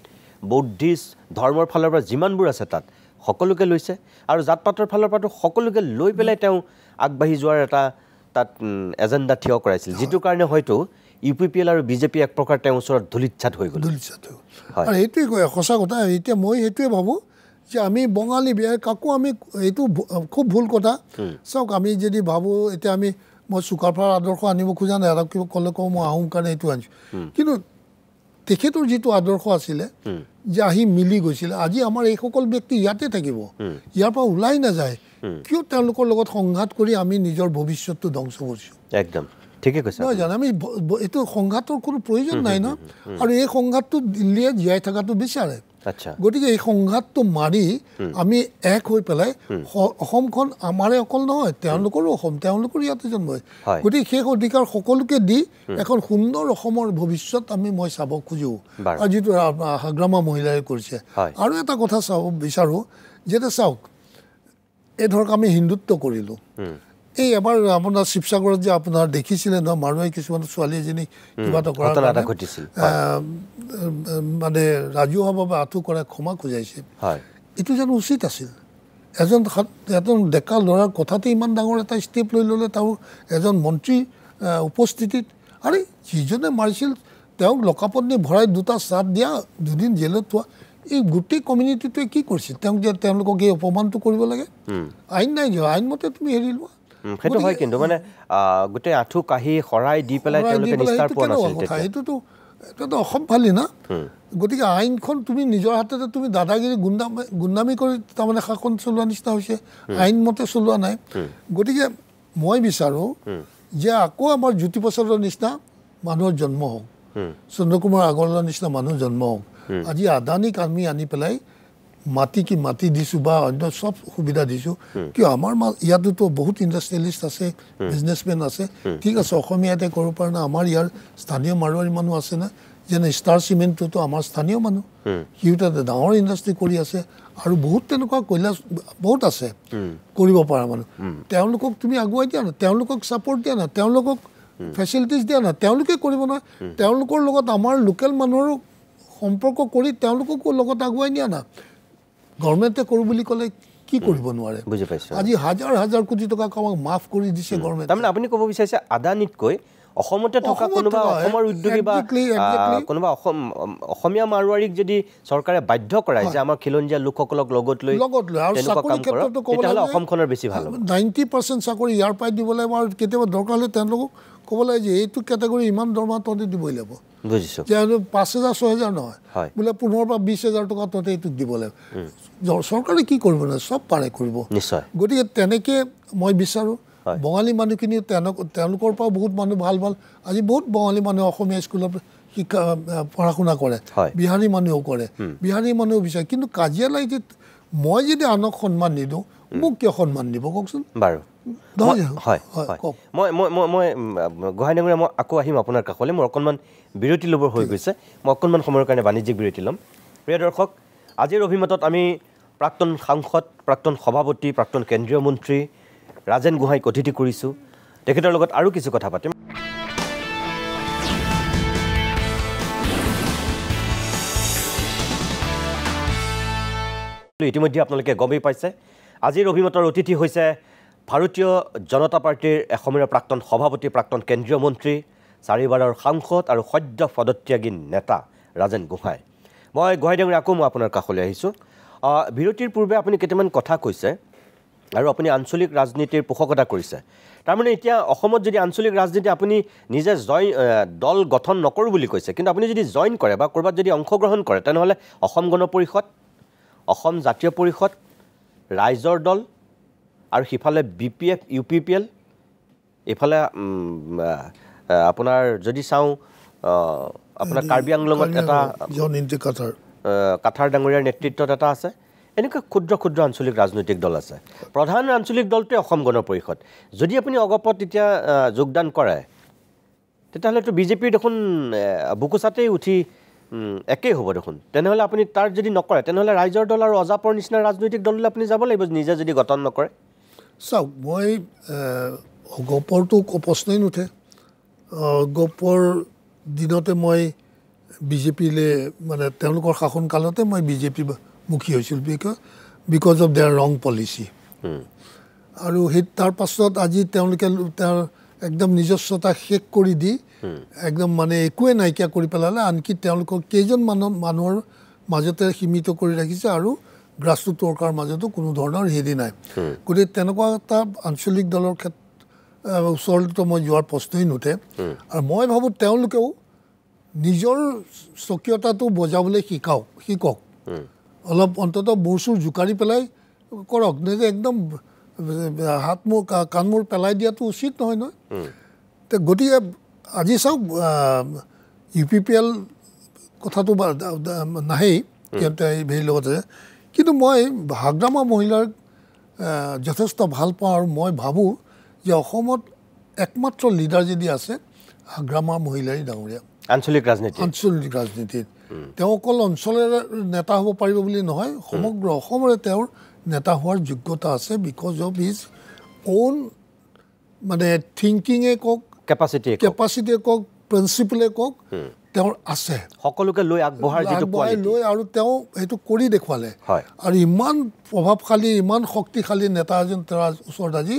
বৌদ্ধিষ্ট ধৰ্মৰ ফালৰ পৰা যিমানবোৰ আছে তাত সকলোকে লৈছে আৰু জাত পাতৰ ফালৰ পৰাতো সকলোকে লৈ পেলাই তেওঁ আগবাঢ়ি যোৱাৰ এটা তাত এজেণ্ডা থিয় কৰাইছিল যিটো কাৰণে হয়তো UPPL আৰু বিজেপি এক প্ৰকাৰ তেওঁৰ ওচৰত ধূলিচ্ছাত হৈ গ'ল আৰু সেইটোৱে কয় সঁচা কথা এতিয়া মই সেইটোৱে ভাবোঁ যে আমি বঙালী বিয়াৰ কাকো আমি এইটো খুব ভুল কথা চাওক আমি যদি ভাবোঁ এতিয়া মই চুকাফাৰ আদৰ্শ আনিব খোজা নাই আৰু কিবা ক'লে কওঁ মই আহোঁ কাৰণে এইটো আনিছোঁ কিন্তু তেখেতৰ যিটো আদৰ্শ আছিলে যে আহি মিলি গৈছিলে আজি আমাৰ এইসকল ব্যক্তি ইয়াতে থাকিব ইয়াৰ পৰা ওলাই নাযায় কিয় তেওঁলোকৰ লগত সংঘাত কৰি আমি নিজৰ ভৱিষ্যতটো ধ্বংস কৰিছোঁ একদম ঠিকে কৈছে নহয় জানো আমি এইটো সংঘাতৰ কোনো প্ৰয়োজন নাই ন আৰু এই সংঘাতটো দিল্লীয়ে জীয়াই থকাটো বিচাৰে গতিকে এই সংঘাতটো মাৰি আমি এক হৈ পেলাই অসমখন আমাৰে অকল নহয় তেওঁলোকৰো অসম তেওঁলোকৰ ইয়াতে জন্ম হয় গতিকে সেই অধিকাৰ সকলোকে দি এখন সুন্দৰ অসমৰ ভৱিষ্যত মই চাব খোজোঁ আৰু যিটো হাগ্ৰামা মহিলাই কৰিছে আৰু এটা কথা চাব বিচাৰোঁ যে চাওক এই ধৰক আমি হিন্দুত্ব কৰিলোঁ এই এবাৰ আপোনাৰ শিৱসাগৰত যে আপোনাৰ দেখিছিলে নহয় মাৰুৱাৰী কিছুমান ছোৱালী এজনী কিবা এটা কৰাৰ মানে ৰাজহুৱাভাৱে আঁঠু কৰাই ক্ষমা খোজাইছে এইটো জানো উচিত আছিল এজন ডেকা ল'ৰাৰ কথাতে ইমান ডাঙৰ এটা ষ্টেপ লৈ ল'লে তেওঁ এজন মন্ত্ৰী উপস্থিতিত আৰে যিজনে মাৰিছিল তেওঁক লকাপত নি ভৰাই দুটা চাট দিয়া দুদিন জেলত থোৱা এই গোটেই কমিউনিটিটোৱে কি কৰিছিল তেওঁলোকক এই অপমানটো কৰিব লাগে আইন নাই আইনমতে তুমি হেৰি লোৱা সেইটো হয় কিন্তু মানে গোটেই আঁঠু কাঢ়ি শৰাই দি পেলাই তেওঁলোকে নিস্তাৰ পোৱা নাছিল সেইটোতো অসম্ভালি না গতিকে আইনখন তুমি নিজৰ হাততে তুমি দাদাগিৰি গুণ্ডামি কৰি তাৰমানে শাসন চলোৱা নিচিনা হৈছে আইনমতে চলোৱা নাই গতিকে মই বিচাৰোঁ যে আকৌ আমাৰ জ্যোতিপ্ৰসাদৰ নিচিনা মানুহৰ জন্ম হওক চন্দ্ৰকুমাৰ আগৰৱালাৰ নিচিনা মানুহ জন্ম হওক আজি আদানীক আমি আনি পেলাই মাটি কি মাটি দিছোঁ বা অন্য সব সুবিধা দিছোঁ কিয় আমাৰ ইয়াতোতো বহুত ইণ্ডাষ্ট্ৰিয়েলিষ্ট আছে বিজনেছমেন আছে ঠিক আছে অসমীয়াতে কৰিব পাৰে না আমাৰ ইয়াৰ স্থানীয় মাৰোৱাৰী মানুহ আছে না যেনে ষ্টাৰ চিমেণ্টটোতো আমাৰ স্থানীয় মানুহ সিহঁতে ডাঙৰ ইণ্ডাষ্ট্ৰি কৰি আছে আৰু বহুত তেনেকুৱা কৈলাশ বহুত আছে কৰিব পৰা মানুহ তেওঁলোকক তুমি আগুৱাই দিয়া না তেওঁলোকক ছাপৰ্ট দিয়া না তেওঁলোকক ফেচিলিটিজ দিয়া না তেওঁলোকে কৰিব নহয় তেওঁলোকৰ লগত আমাৰ লোকেল মানুহৰ সম্পৰ্ক কৰি তেওঁলোককো লগত আগুৱাই নিয়া না গভৰ্ণমেণ্টে কৰোঁ বুলি ক'লে কি কৰিব নোৱাৰে বুজি পাইছোঁ আজি হাজাৰ হাজাৰ কোটি টকা আমাক মাফ কৰি দিছে গভৰ্ণমেণ্ট তাৰমানে আপুনি ক'ব বিচাৰিছে আদানীতকৈ অসমতে থকা কোনোবা অসমৰ উদ্যোগী বা কোনোবা অসমীয়া মাৰোৱাৰীক যদি চৰকাৰে বাধ্য কৰায় যে আমাৰ খিলঞ্জীয়া লোকসকলক লগত লৈ আৰু চাকৰি ক্ষেত্ৰতো তেতিয়াহ'লে অসমখনৰ বেছি ভাল হ'ব 90% চাকৰি ইয়াৰ পৰাই দিব লাগিব আৰু কেতিয়াবা দৰকাৰ হ'লে তেওঁলোকক ক'ব লাগে যে এইটো কেটেগৰী ইমান দৰমহা তহঁতে দিবই লাগিব বুজিছোঁ যে 5,000 6,000 নহয় বোলে 15 পৰা 20,000 টকা তহঁতে এইটোক দিব লাগিব চৰকাৰে কি কৰিব নহয় চব পাৰে কৰিব নিশ্চয় গতিকে তেনেকৈ মই বিচাৰোঁ বঙালী মানুহখিনি তেওঁলোকৰ পৰা বহুত মানুহ ভাল ভাল আজি বহুত বঙালী মানুহে অসমীয়া স্কুলত শিক্ষা পঢ়া শুনা কৰে বিহাৰী মানুহেও কৰে বিহাৰী মানুহেও বিচাৰে কিন্তু কাজিয়া লাগি মই যদি আনক সন্মান নিদিওঁ মোক কিয় সন্মান দিব কওকচোন বাৰু হয় মই গোহাঁই ডাঙৰীয়া মই আকৌ আহিম আপোনাৰ কাষলৈ মোৰ অকণমান বিৰতি ল'বৰ হৈ গৈছে মই অকণমান সময়ৰ কাৰণে বাণিজ্যিক বিৰতি ল'ম প্ৰিয় দৰ্শক আজিৰ অভিমতত আমি প্ৰাক্তন সাংসদ প্ৰাক্তন সভাপতি প্ৰাক্তন কেন্দ্ৰীয় মন্ত্ৰী ৰাজেন গোহাঁইক অতিথি কৰিছোঁ তেখেতৰ লগত আৰু কিছু কথা পাতিম ইতিমধ্যে আপোনালোকে গমেই পাইছে আজিৰ অভিমতৰ অতিথি হৈছে ভাৰতীয় জনতা পাৰ্টিৰ এসময়ৰ প্ৰাক্তন সভাপতি প্ৰাক্তন কেন্দ্ৰীয় মন্ত্ৰী 4বাৰৰ সাংসদ আৰু সদ্য পদত্যাগী নেতা ৰাজেন গোহাঁই মই গোহাঁই ডাঙৰীয়া আকৌ মই আপোনাৰ কাষলৈ আহিছোঁ বিৰতিৰ পূৰ্বে আপুনি কেইটামান কথা কৈছে আৰু আপুনি আঞ্চলিক ৰাজনীতিৰ পোষকতা কৰিছে তাৰমানে এতিয়া অসমত যদি আঞ্চলিক ৰাজনীতি আপুনি নিজে দল গঠন নকৰোঁ বুলি কৈছে কিন্তু আপুনি যদি জইন কৰে বা ক'ৰবাত যদি অংশগ্ৰহণ কৰে তেনেহ'লে অসম গণ পৰিষদ অসম জাতীয় পৰিষদ ৰাইজৰ দল আৰু সিফালে BPF UPPL এইফালে আপোনাৰ যদি চাওঁ আপোনাৰ কাৰ্বি আংলঙত এটা কাঠাৰ ডাঙৰীয়াৰ নেতৃত্বত এটা আছে এনেকুৱা ক্ষুদ্ৰ ক্ষুদ্ৰ আঞ্চলিক ৰাজনৈতিক দল আছে প্ৰধান আঞ্চলিক দলটোৱে অসম গণ পৰিষদ যদি আপুনি অগপত এতিয়া যোগদান কৰে তেতিয়াহ'লেতো বিজেপিৰ দেখোন বুকুচাতেই উঠি একেই হ'ব দেখোন তেনেহ'লে আপুনি তাৰ যদি নকৰে তেনেহ'লে ৰাইজৰ দল আৰু অজাপৰ নিচিনা ৰাজনৈতিক দললৈ আপুনি যাব লাগিব নিজে যদি গঠন নকৰে চাওক মই অগপৰটো প্ৰশ্নই নুঠে অগপৰ দিনতে মই বিজেপিলৈ মানে তেওঁলোকৰ শাসনকালতে মই বিজেপি মুখী হৈছিল বিকজ অফ দেয়াৰ ৰং পলিচি আৰু সেই তাৰ পাছত আজি তেওঁলোকে তাৰ একদম নিজস্বতা শেষ কৰি দি একদম মানে একোৱে নাইকিয়া কৰি পেলালে আনকি তেওঁলোকৰ কেইজন মানুহৰ মাজতে সীমিত কৰি ৰাখিছে আৰু গ্ৰাছৰুট ৱৰ্কাৰ মাজতো কোনো ধৰণৰ হেৰি নাই গতিকে তেনেকুৱা এটা আঞ্চলিক দলৰ ওচৰতো মই যোৱাৰ প্ৰশ্নই নুঠে আৰু মই ভাবোঁ তেওঁলোকেও নিজৰ স্বকীয়তাটো বজাবলৈ শিকক অলপ অন্ততঃ মূৰ চুৰ জোকাৰি পেলাই কৰক নে যে একদম হাত মূৰ কাণ মূৰ পেলাই দিয়াটো উচিত নহয় নহয় গতিকে আজি চাওক UPPL কথাটো নাহেই সিহঁতে হেৰিৰ লগতে কিন্তু মই হাগ্ৰামা মহিলাৰ যথেষ্ট ভাল পাওঁ আৰু মই ভাবোঁ যে অসমত একমাত্ৰ লিডাৰ যদি আছে হাগ্ৰামা মহিলাৰী ডাঙৰীয়া আঞ্চলিক ৰাজনীতিত তেওঁ অকল অঞ্চলৰ নেতা হ'ব পাৰিব বুলি নহয় সমগ্ৰ অসমৰে তেওঁৰ নেতা হোৱাৰ যোগ্যতা আছে বিকজ অফ হিজ অ'ন মানে থিংকিঙে কওক কেপাচিটিয়ে কওক প্ৰিন্সিপলে কওক তেওঁৰ আছে সকলোকে লৈ আগবঢ়াই লৈ আৰু তেওঁ সেইটো কৰি দেখুৱালে আৰু ইমান প্ৰভাৱশালী ইমান শক্তিশালী নেতা এজন তেওঁৰ ওচৰত আজি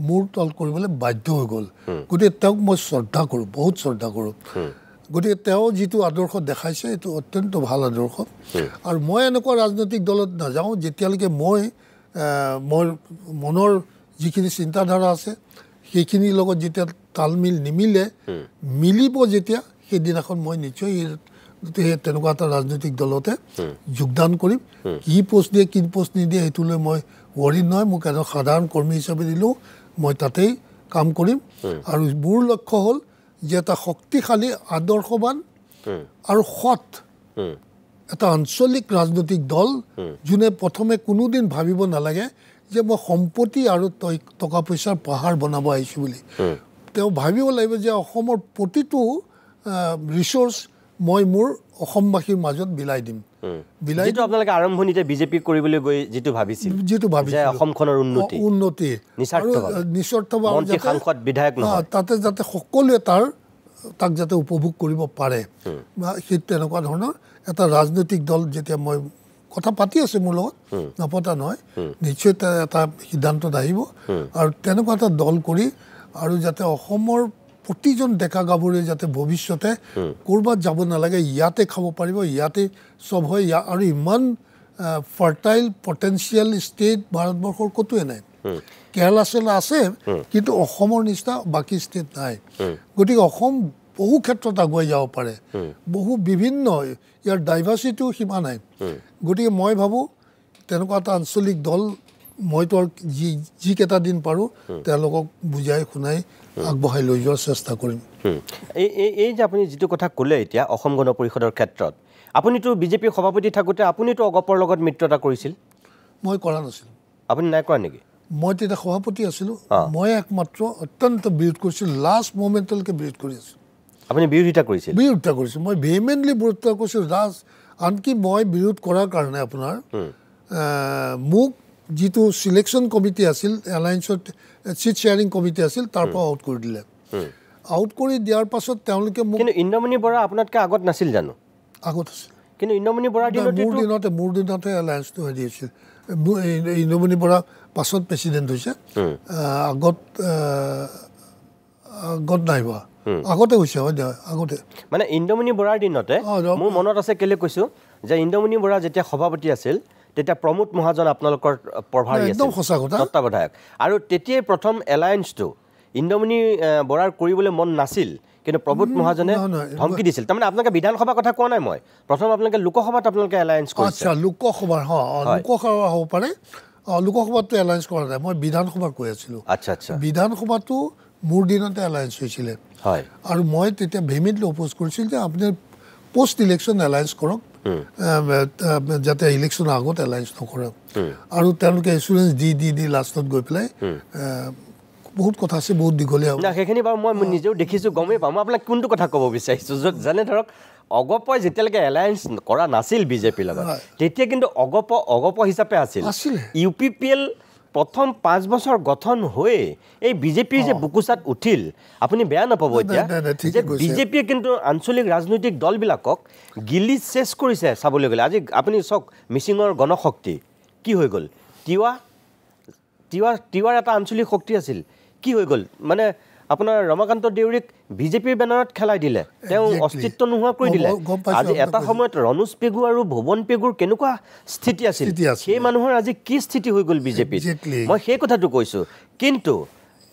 মূৰ তল কৰিবলৈ বাধ্য হৈ গ'ল গতিকে তেওঁক মই শ্ৰদ্ধা কৰোঁ বহুত শ্ৰদ্ধা কৰোঁ গতিকে তেওঁ যিটো আদৰ্শ দেখাইছে এইটো অত্যন্ত ভাল আদৰ্শ আৰু মই এনেকুৱা ৰাজনৈতিক দলত নাযাওঁ যেতিয়ালৈকে মোৰ মনৰ যিখিনি চিন্তাধাৰা আছে সেইখিনিৰ লগত যেতিয়া তালমিল নিমিলে মিলিব যেতিয়া সেইদিনাখন মই নিশ্চয় তেনেকুৱা এটা ৰাজনৈতিক দলতে যোগদান কৰিম কি পোষ্ট দিয়ে কি পোষ্ট নিদিয়ে সেইটোলৈ মই ৱৰিড নহয় মোক এজন সাধাৰণ কৰ্মী হিচাপে দিলেও মই তাতেই কাম কৰিম আৰু মোৰ লক্ষ্য হ'ল যে এটা শক্তিশালী আদৰ্শবান আৰু সৎ এটা আঞ্চলিক ৰাজনৈতিক দল যোনে প্ৰথমে কোনোদিন ভাবিব নালাগে যে মই সম্পত্তি আৰু টকা পইচাৰ পাহাৰ বনাব আহিছোঁ বুলি তেওঁ ভাবিব লাগিব যে অসমৰ প্ৰতিটো ৰিচোৰ্চ মই মোৰ অসমবাসীৰ মাজত বিলাই দিম যিটো আপোনালোকে আৰম্ভণিতে বিজেপি কৰিবলৈ গৈ যিটো ভাবিছিল যে অসমখনৰ উন্নতি নিস্বাৰ্থভাৱে সাংসদ বিধায়ক নহয় তাতে যাতে সকলোৱে তাক যাতে উপভোগ কৰিব পাৰে সেই তেনেকুৱা ধৰণৰ এটা ৰাজনৈতিক দল যেতিয়া মই কথা পাতি আছে মোৰ লগত নপতা নহয় নিশ্চয় এটা সিদ্ধান্তত আহিব আৰু তেনেকুৱা এটা দল কৰি আৰু যাতে অসমৰ প্ৰতিজন ডেকা গাভৰুৱে যাতে ভৱিষ্যতে ক'ৰবাত যাব নালাগে ইয়াতে খাব পাৰিব ইয়াতে চব হয় আৰু ইমান ফাৰ্টাইল পটেঞ্চিয়েল ষ্টেট ভাৰতবৰ্ষৰ ক'তোৱে নাই কেৰালা চেলা আছে কিন্তু অসমৰ নিচিনা বাকী ষ্টেট নাই গতিকে অসম বহু ক্ষেত্ৰত আগুৱাই যাব পাৰে বহু বিভিন্ন ইয়াৰ ডাইভাৰ্চিটিও সীমা নাই গতিকে মই ভাবোঁ তেনেকুৱা এটা আঞ্চলিক দল মইতো যিকেইটা দিন পাৰোঁ তেওঁলোকক বুজাই শুনাই আগবঢ়াই লৈ যোৱাৰ চেষ্টা কৰিম এই যে আপুনি যিটো কথা ক'লে এতিয়া অসম গণ পৰিষদৰ ক্ষেত্ৰত আপুনিতো বিজেপিৰ সভাপতি থাকোঁতে আপুনিতো অগপৰ লগত মিত্ৰতা কৰিছিল মই কৰা নাছিলোঁ আপুনি নাই কৰা নেকি মই তেতিয়া সভাপতি আছিলোঁ মই একমাত্ৰ অত্যন্ত বিৰোধ কৰিছিলোঁ লাষ্ট মোমেণ্টলৈকে বিৰোধ কৰি আছিলোঁ আপুনি বিৰোধিতা কৰিছিল মই ভেহেমেণ্টলি বিৰোধিতা কৰিছিলোঁ আনকি মই বিৰোধ কৰাৰ কাৰণে আপোনাৰ মোক যিটো চিলেকশ্যন কমিটি আছিল এলায়েন্সৰ চিট শ্বেয়াৰিং কমিটি আছিল তাৰ পৰা আউট কৰি দিলে আউট কৰি দিয়াৰ পাছত তেওঁলোকে মোক কিন্তু ইন্দ্ৰমণি বৰা আপোনাতকৈ আগত নাছিল জানো আগত আছিল কিন্তু ইন্দ্ৰমণি বৰাৰ মোৰ দিনতে এলায়েন্সটো হেৰি হৈছিল ইন্দ্ৰমণি বৰা পাছত প্ৰেচিডেণ্ট হৈছে আগত নাই হোৱা আগতে হৈছে হয় আগতে মানে ইন্দ্ৰমণি বৰাৰ দিনতে মোৰ মনত আছে কেলৈ কৈছোঁ যে ইন্দ্ৰমণি বৰা যেতিয়া সভাপতি আছিল তেতিয়া প্ৰমোদ মহাজন আপোনালোকৰ প্ৰভাৰী একদম সঁচা কথা তত্ত্বাৱধায়ক আৰু তেতিয়াই প্ৰথম এলায়েন্সটো ইন্দ্ৰমণি বৰাৰ কৰিবলৈ মন নাছিল কিন্তু প্ৰমোদ মহাজনে ধমকি দিছিল তাৰমানে আপোনালোকে বিধানসভাৰ কথা কোৱা নাই মই প্ৰথম আপোনালোকে লোকসভাত আপোনালোকে এলায়েন্স কৰিছে লোকসভাৰ লোকসভা হ'ব পাৰে লোকসভাতো এলায়েন্স কৰা নাই মই বিধানসভাৰ কৈ আছিলোঁ বিধানসভাটো মোৰ দিনতে এলায়েন্স হৈছিলে হয় আৰু মই তেতিয়া ভেহেমেণ্টলি অপ'জ কৰিছিলোঁ যে আপুনি পোষ্ট ইলেকশ্যন এলায়েন্স কৰক যাতে ইলেকশ্যনৰ আগত এলায়েন্স নকৰে আৰু তেওঁলোকে এচুৰেঞ্চ দি লাষ্টত গৈ পেলাই বহুত কথা আছে বহুত দীঘলীয়া সেইখিনি বাৰু মই নিজেও দেখিছোঁ গমেই পাওঁ মই আপোনাক কোনটো কথা ক'ব বিচাৰিছোঁ য'ত যেনে ধৰক অগপই যেতিয়ালৈকে এলায়েন্স কৰা নাছিল বিজেপিৰ লগত তেতিয়া কিন্তু অগপ হিচাপে আছিল UPPL প্ৰথম 5 বছৰ গঠন হৈ এই বিজেপিৰ যে বুকুচাত উঠিল আপুনি বেয়া নাপাব এতিয়া যে বিজেপিয়ে কিন্তু আঞ্চলিক ৰাজনৈতিক দলবিলাকক গিলি চেছ কৰিছে চাবলৈ গ'লে আজি আপুনি চাওক মিচিঙৰ গণশক্তি কি হৈ গ'ল তিৱাৰ এটা আঞ্চলিক শক্তি আছিল কি হৈ গ'ল মানে আপোনাৰ ৰমাকান্ত দেউৰীক বিজেপিৰ বেনাৰত খেলাই দিলে তেওঁ অস্তিত্ব নোহোৱা কৰি দিলে আজি এটা সময়ত ৰণোজ পেগু আৰু ভুৱন পেগুৰ কেনেকুৱা স্থিতি আছিল সেই মানুহৰ আজি কি স্থিতি হৈ গ'ল বিজেপিত মই সেই কথাটো কৈছোঁ কিন্তু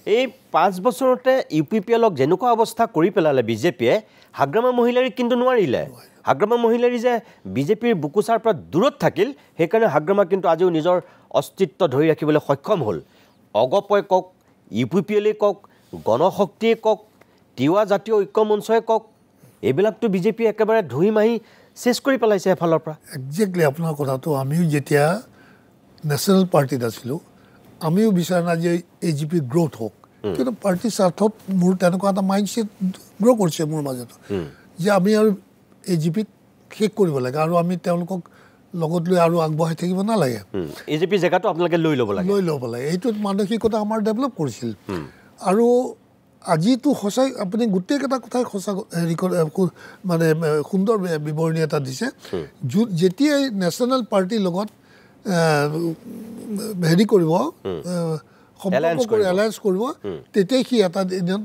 এই 5 বছৰতে UPPLক যেনেকুৱা অৱস্থা কৰি পেলালে বিজেপিয়ে হাগ্ৰামা মহিলাৰীক কিন্তু নোৱাৰিলে হাগ্ৰামা মহিলাৰী যে বিজেপিৰ বুকুচাৰ পৰা দূৰত থাকিল সেইকাৰণে হাগ্ৰামা কিন্তু আজিও নিজৰ অস্তিত্ব ধৰি ৰাখিবলৈ সক্ষম হ'ল অগপই কওক UPPLে কওক গণশক্তিয়ে কওক তিৱা জাতীয় ঐক্য মঞ্চই কওক এইবিলাকতো বিজেপি একেবাৰে ধুই মাহি চেছ কৰি পেলাইছে এফালৰ পৰা একজেক্টলি আপোনাৰ কথাটো আমিও যেতিয়া নেশ্যনেল পাৰ্টিত আছিলোঁ আমিও বিচাৰা নাই যে AGP গ্ৰ'থ হওক কিন্তু পাৰ্টিৰ স্বাৰ্থত মোৰ তেনেকুৱা এটা মাইণ্ডছেট গ্ৰ' কৰিছে মোৰ মাজত যে আমি আৰু AGPক শেষ কৰিব লাগে আৰু আমি তেওঁলোকক লগত লৈ আৰু আগবঢ়াই থাকিব নালাগে AGP জেগাটো আপোনালোকে লৈ ল'ব লাগে এইটো মানসিকতা আমাৰ ডেভেলপ কৰিছিল আৰু আজিতো সঁচাই আপুনি গোটেইকেইটা কথাই সঁচা হেৰি মানে সুন্দৰ বিৱৰণী এটা দিছে যেতিয়াই নেশ্যনেল পাৰ্টিৰ লগত হেৰি কৰিব এলায়েন্স কৰিব তেতিয়াই সি এটা দিনত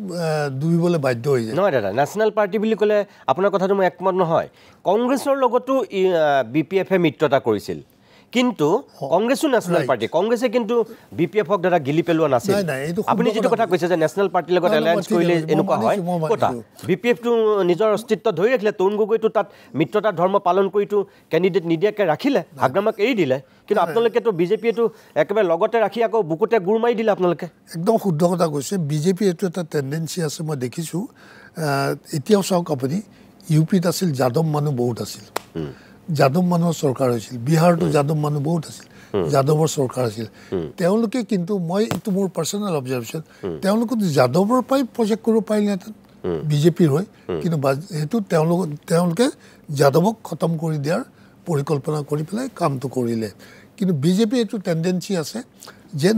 ডুবিবলৈ বাধ্য হৈ যায় নহয় দাদা নেশ্যনেল পাৰ্টি বুলি ক'লে আপোনাৰ কথাটো মই একমত নহয় কংগ্ৰেছৰ লগতো BPFে মিত্ৰতা কৰিছিল কিন্তু কংগ্ৰেছো নেশ্যনেল পাৰ্টি কংগ্ৰেছে কিন্তু BPFক দাদা গিলি পেলোৱা নাছিল আপুনি যিটো কথা কৈছে যে নেশ্যনেল পাৰ্টিৰ লগত এলায়েন্স কৰিলে এনেকুৱা হয় কথা BPFটো নিজৰ অস্তিত্ব ধৰি ৰাখিলে তৰুণ গগৈটো তাত মিত্ৰতাৰ ধৰ্ম পালন কৰিতো কেণ্ডিডেট নিদিয়াকৈ ৰাখিলে হাগ্ৰামাক এৰি দিলে কিন্তু আপোনালোকেতো বিজেপিয়েতো একেবাৰে লগতে ৰাখি আকৌ বুকুতে গুৰ মাৰি দিলে আপোনালোকে একদম শুদ্ধ কথা কৈছে বিজেপি এইটো এটা টেণ্ডেঞ্চি আছে মই দেখিছোঁ এতিয়াও চাওক আপুনি UPত আছিল যাদৱ মানুহ বহুত আছিল যাদৱ মানুহৰ চৰকাৰ হৈছিল বিহাৰটো যাদৱ মানুহ বহুত আছিল যাদৱৰ চৰকাৰ আছিল তেওঁলোকে কিন্তু মই এইটো মোৰ পাৰ্চনেল অবজাৰভেশ্যন তেওঁলোকে যাদৱৰ পৰাই প্ৰজেক্ট কৰিব পাৰিলেহেঁতেন বিজেপিৰ হৈ কিন্তু সেইটো তেওঁলোকে যাদৱক খতম কৰি দিয়াৰ পৰিকল্পনা কৰি পেলাই কামটো কৰিলে কিন্তু বিজেপি এইটো টেণ্ডেঞ্চি আছে যে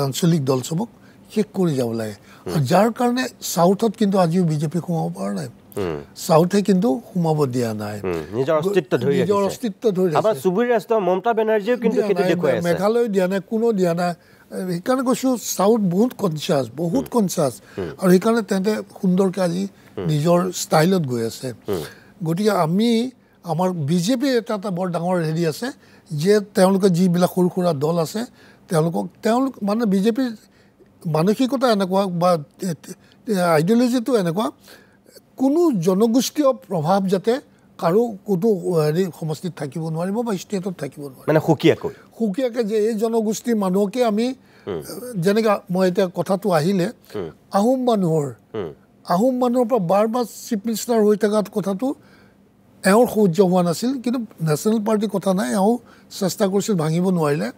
আঞ্চলিক দল চবক শেষ কৰি যাব লাগে আৰু যাৰ কাৰণে চাউথত কিন্তু আজিও বিজেপি সোমাব পৰা নাই সাউথে কিন্তু সোমাব দিয়া নাই নিজৰ অস্তিত্ব ধৰি আছে আমাৰ চুবুৰী ৰাষ্ট্ৰ মমতা বেনাৰ্জীও কিন্তু সেইটো দেখুৱাই আছে মেঘালয় দিয়া নাই কোনো দিয়া নাই সেইকাৰণে কৈছোঁ চাউথ বহুত কনচিয়াছ আৰু সেইকাৰণে তেন্তে সুন্দৰকৈ আজি নিজৰ ষ্টাইলত গৈ আছে গতিকে আমি আমাৰ বিজেপিৰ এটা বৰ ডাঙৰ হেৰি আছে যে তেওঁলোকে যিবিলাক সৰু সুৰা দল আছে তেওঁলোক মানে বিজেপিৰ মানসিকতা এনেকুৱা বা আইডিঅলজিটো এনেকুৱা কোনো জনগোষ্ঠীয় প্ৰভাৱ যাতে কাৰো কোনো হেৰি সমষ্টিত থাকিব নোৱাৰিব বা ষ্টেটত থাকিব নোৱাৰিব মানে সুকীয়াকৈ যে এই জনগোষ্ঠীৰ মানুহকে আমি যেনেকৈ মই এতিয়া কথাটো আহিলে আহোম মানুহৰ পৰা বাৰ চিফ মিনিষ্টাৰ হৈ থকা কথাটো এওঁৰ সহ্য হোৱা নাছিল কিন্তু নেশ্যনেল পাৰ্টিৰ কথা নাই এওঁ চেষ্টা কৰিছিল ভাঙিব নোৱাৰিলে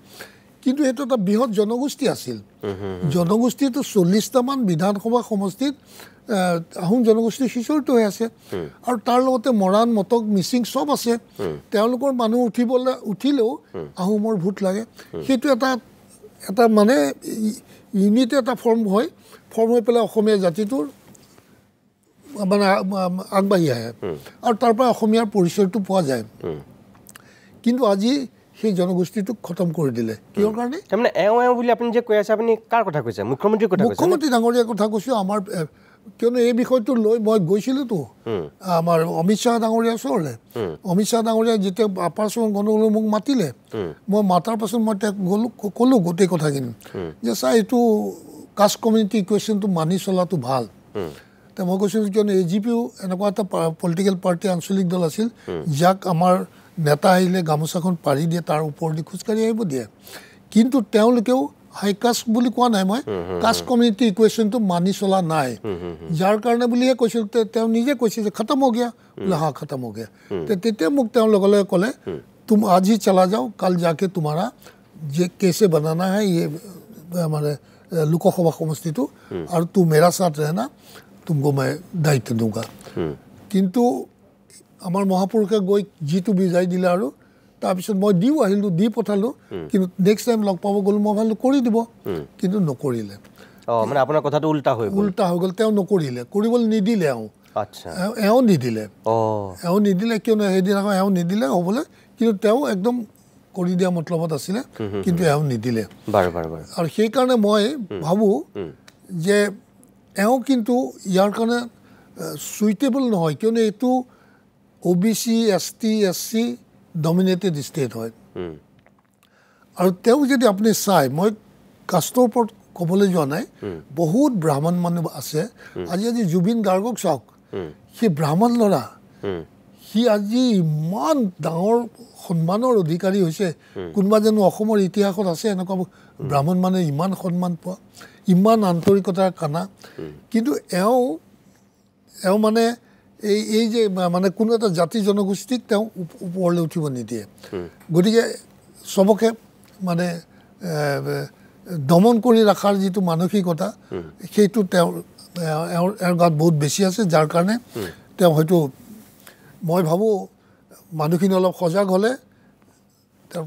কিন্তু সেইটো এটা বৃহৎ জনগোষ্ঠী আছিল জনগোষ্ঠীটো 40টামান বিধানসভা সমষ্টিত আহোম জনগোষ্ঠী সিঁচৰিত হৈ আছে আৰু তাৰ লগতে মৰাণ মটক মিচিং চব আছে তেওঁলোকৰ মানুহ উঠিলেও আহোমৰ ভোট লাগে সেইটো এটা মানে ইউনিট এটা ফৰ্ম হৈ পেলাই অসমীয়া জাতিটোৰ মানে আগবাঢ়ি আহে আৰু তাৰ পৰা অসমীয়াৰ পৰিচয়টো পোৱা যায় কিন্তু আজি সেই জনগোষ্ঠীটোক খতম কৰি দিলে কিহৰ কাৰণে তাৰমানে এওঁ বুলি আপুনি যে কৈ আছে আপুনি কাৰ কথা কৈছে মুখ্যমন্ত্ৰীৰ কথা কৈছে মুখ্যমন্ত্ৰী ডাঙৰীয়াৰ কথা কৈছোঁ আমাৰ কিয়নো এই বিষয়টো লৈ মই গৈছিলোঁতো আমাৰ অমিত শ্বাহ ডাঙৰীয়াৰ ওচৰলৈ অমিত শ্বাহ ডাঙৰীয়াই যেতিয়া আপাৰ আছামৰ গণ্ডগোল মোক মাতিলে মই মাতাৰ পাছত মই তেওঁক ক'লোঁ গোটেই কথাখিনি যে ছাৰ এইটো কাষ্ট কমিউনিটি ইকুৱেশ্যনটো মানি চলাটো ভাল তে মই কৈছিলোঁ কিয়নো AGPও এনেকুৱা এটা পলিটিকেল পাৰ্টি আঞ্চলিক দল আছিল যাক আমাৰ নেতা আহিলে গামোচাখন পাৰি দিয়ে তাৰ ওপৰেদি খোজকাঢ়ি আহিব দিয়ে কিন্তু তেওঁলোকেও হাই কাষ্ট বুলি কোৱা নাই মই কাষ্ট কমিউনিটি ইকুৱেশ্যনটো মানি চলা নাই যাৰ কাৰণে বুলিহে কৈছিল তেওঁ নিজে কৈছিল যে খতম হৈ গয়া বোলে হা খতম হৈ গয়া তেতিয়া মোক তেওঁ লগে লগে ক'লে তুম आज ही चला जाओ कल जाके तुम्हारा जे कैसे बनाना है ये हमारे लोकसभा समष्टिটো और तू मेरा साथ रहना तुमको मैं दायित्व दूंगा কিন্তু আমাৰ মহাপুৰুষে গৈ যিটো বিজাই দিলে আৰু তাৰপিছত মই দি পঠালোঁ কিন্তু নেক্সট টাইম লগ পাব গ'লোঁ মই ভাবিলোঁ কৰি দিব কিন্তু নকৰিলে মানে আপোনাৰ কথাটো উল্টা হৈ গ'ল তেওঁ নকৰিলে কৰিবলৈ নিদিলে এওঁ নিদিলে কিয়নো সেইদিনাখন এওঁ নিদিলে হ'বলৈ কিন্তু তেওঁ একদম কৰি দিয়া মতলবত আছিলে কিন্তু এওঁ নিদিলে আৰু সেইকাৰণে মই ভাবোঁ যে এওঁ কিন্তু ইয়াৰ কাৰণে চুইটেবল নহয় কিয়নো এইটো OBC ST SC dominated state হয় আৰু তেওঁ যদি আপুনি চাই মই কাষ্টৰ ওপৰত ক'বলৈ যোৱা নাই বহুত ব্ৰাহ্মণ মানুহ আছে আজি জুবিন গাৰ্গক চাওক সি ব্ৰাহ্মণ ল'ৰা সি আজি ইমান ডাঙৰ সন্মানৰ অধিকাৰী হৈছে কোনোবা জানো অসমৰ ইতিহাসত আছে এনেকুৱা ব্ৰাহ্মণ মানুহে ইমান সন্মান পোৱা ইমান আন্তৰিকতাৰ কানা কিন্তু এওঁ মানে এই যে মানে কোনো এটা জাতি জনগোষ্ঠীক তেওঁ ওপৰলৈ উঠিব নিদিয়ে গতিকে চবকে মানে দমন কৰি ৰখাৰ যিটো মানসিকতা সেইটো তেওঁৰ গাত বহুত বেছি আছে যাৰ কাৰণে তেওঁ হয়তো মই ভাবোঁ মানুহখিনি অলপ সজাগ হ'লে তেওঁ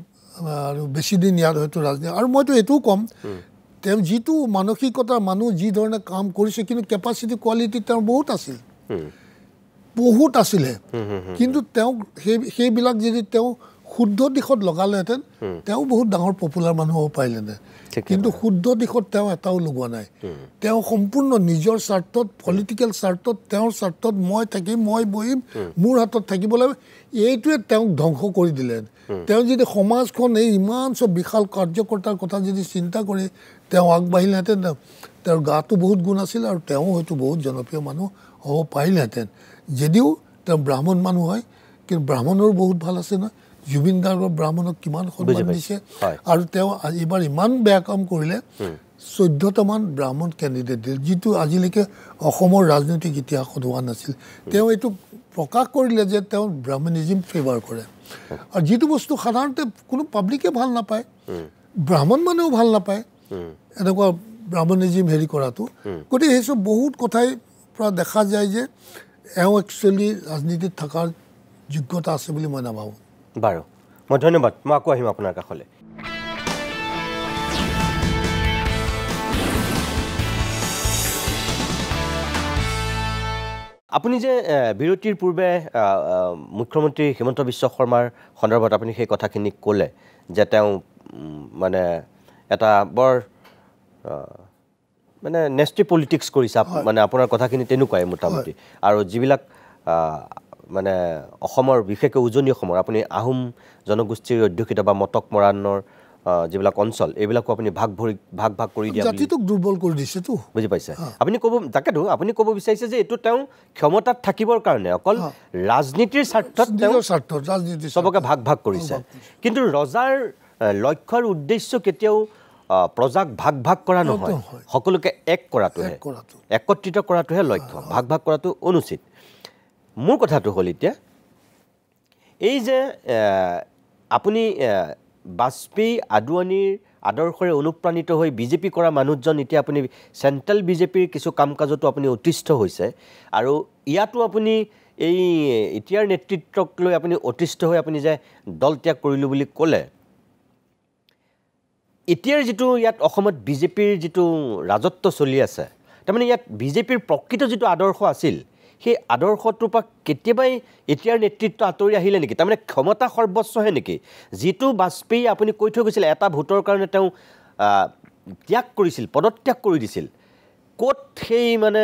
আৰু বেছি দিন ইয়াত হয়তো ৰাজনীতি আৰু মইতো এইটোও ক'ম তেওঁ যিটো মানসিকতাৰ মানুহ যি ধৰণে কাম কৰিছে কিন্তু কেপাচিটি কোৱালিটি তেওঁৰ বহুত আছিলে কিন্তু তেওঁ সেইবিলাক যদি তেওঁ শুদ্ধ দিশত লগালেহেঁতেন তেওঁ বহুত ডাঙৰ পপুলাৰ মানুহ হ'ব পাৰিলেহেঁতেন কিন্তু শুদ্ধ দিশত তেওঁ এটাও লগোৱা নাই তেওঁ সম্পূৰ্ণ নিজৰ স্বাৰ্থত পলিটিকেল স্বাৰ্থত তেওঁৰ স্বাৰ্থত মই থাকিম মই বহিম মোৰ হাতত থাকিব লাগিব এইটোৱে তেওঁক ধ্বংস কৰি দিলে তেওঁ যদি সমাজখন এই ইমান চব বিশাল কাৰ্যকৰ্তাৰ কথা যদি চিন্তা কৰি তেওঁ আগবাঢ়িলেহেঁতেন তেওঁৰ গাটো বহুত গুণ আছিল আৰু তেওঁ হয়তো বহুত জনপ্ৰিয় মানুহ হ'ব পাৰিলেহেঁতেন যদিও তেওঁ ব্ৰাহ্মণ মানুহ হয় কিন্তু ব্ৰাহ্মণৰো বহুত ভাল আছে নহয় জুবিন গাৰ্গৰ ব্ৰাহ্মণক কিমান সন্মান দিছে আৰু তেওঁ এইবাৰ ইমান বেয়া কাম কৰিলে 14টামান ব্ৰাহ্মণ কেণ্ডিডেট দিল যিটো আজিলৈকে অসমৰ ৰাজনৈতিক ইতিহাসত হোৱা নাছিল তেওঁ এইটো প্ৰকাশ কৰিলে যে তেওঁ ব্ৰাহ্মণিজিম ফেভাৰ কৰে আৰু যিটো বস্তু সাধাৰণতে কোনো পাব্লিকে ভাল নাপায় ব্ৰাহ্মণ মানুহেও ভাল নাপায় এনেকুৱা ব্ৰাহ্মণিজিম হেৰি কৰাটো গতিকে সেইসব বহুত কথাই পৰা দেখা যায় যে এওঁ একচুৱেলি ৰাজনীতিত থকাৰ যোগ্যতা আছে বুলি মই নাভাবোঁ বাৰু মই ধন্যবাদ মই আকৌ আহিম আপোনাৰ কাষলৈ আপুনি যে বিৰতিৰ পূৰ্বে মুখ্যমন্ত্ৰী হিমন্ত বিশ্ব শৰ্মাৰ সন্দৰ্ভত আপুনি সেই কথাখিনি ক'লে যে তেওঁ মানে এটা বৰ মানে নেষ্টি পলিটিক্স কৰিছে মানে আপোনাৰ কথাখিনি তেনেকুৱাই মোটামুটি আৰু যিবিলাক মানে অসমৰ বিশেষকৈ উজনি অসমৰ আপুনি আহোম জনগোষ্ঠীৰ অধ্যুষিত বা মটক মৰাণৰ যিবিলাক অঞ্চল এইবিলাকো আপুনি ভাগ কৰি দিয়া জাতিটোক দুৰ্বল কৰি দিছেতো বুজি পাইছে আপুনি ক'ব তাকেতো আপুনি ক'ব বিচাৰিছে যে এইটো তেওঁ ক্ষমতাত থাকিবৰ কাৰণে অকল ৰাজনীতিৰ স্বাৰ্থত চবকে ভাগ কৰিছে কিন্তু ৰজাৰ লক্ষ্যৰ উদ্দেশ্য কেতিয়াও প্ৰজাক ভাগ কৰা নহয় সকলোকে এক কৰাটোহে একত্ৰিত কৰাটোহে লক্ষ্য ভাগ কৰাটো অনুচিত মোৰ কথাটো হ'ল এতিয়া এই যে আপুনি বাজপেয়ী আদৱানীৰ আদৰ্শৰে অনুপ্ৰাণিত হৈ বিজেপি কৰা মানুহজন এতিয়া আপুনি চেণ্ট্ৰেল বিজেপিৰ কিছু কাম কাজতো আপুনি অতিষ্ঠ হৈছে আৰু ইয়াতো আপুনি এই এতিয়াৰ নেতৃত্বক লৈ আপুনি অতিষ্ঠ হৈ আপুনি যে দল ত্যাগ কৰিলোঁ বুলি ক'লে এতিয়াৰ যিটো ইয়াত অসমত বিজেপিৰ যিটো ৰাজত্ব চলি আছে তাৰমানে ইয়াত বিজেপিৰ প্ৰকৃত যিটো আদৰ্শ আছিল সেই আদৰ্শটোৰ পৰা কেতিয়াবাই এতিয়াৰ নেতৃত্ব আঁতৰি আহিলে নেকি তাৰমানে ক্ষমতা সৰ্বস্বহে নেকি যিটো বাজপেয়ী আপুনি কৈ থৈ গৈছিল এটা ভোটৰ কাৰণে তেওঁ ত্যাগ কৰিছিল পদত্যাগ কৰি দিছিল ক'ত সেই মানে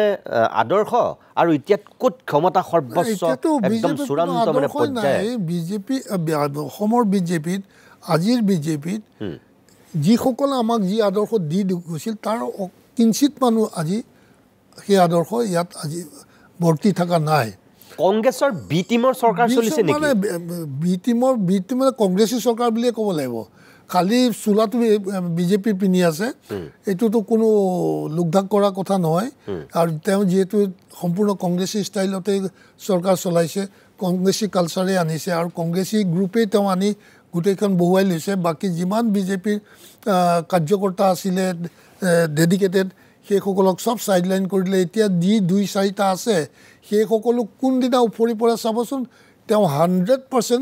আদৰ্শ আৰু এতিয়া ক'ত ক্ষমতা সৰ্বস্ব একদম চূড়ান্ত মানে পৰ্যায় বিজেপি অসমৰ বিজেপিত আজিৰ বিজেপিত যিসকলে আমাক যি আদৰ্শ দি গৈছিল তাৰ কিঞ্চিত মানুহ আজি সেই আদৰ্শ ইয়াত আজি ভৰ্তি থকা নাই কংগ্ৰেছৰ বি টিমৰ চৰকাৰ চলিছে নেকি মানে বি টিমৰ কংগ্ৰেছী চৰকাৰ বুলিয়ে ক'ব লাগিব খালি চোলাটো বিজেপি পিন্ধি আছে এইটোতো কোনো লোকধাক কৰা কথা নহয় আৰু তেওঁ যিহেতু সম্পূৰ্ণ কংগ্ৰেছী ষ্টাইলতে চৰকাৰ চলাইছে কংগ্ৰেছী কালচাৰে আনিছে আৰু কংগ্ৰেছী গ্ৰুপেই তেওঁ আনি গোটেইখন বহুৱাই লৈছে বাকী যিমান বিজেপিৰ কাৰ্যকৰ্তা আছিলে ডেডিকেটেড সেইসকলক চব চাইডলাইন কৰি দিলে এতিয়া যি 2-4টা আছে সেইসকলো কোনদিনা উফৰি পৰে চাবচোন তেওঁ 100%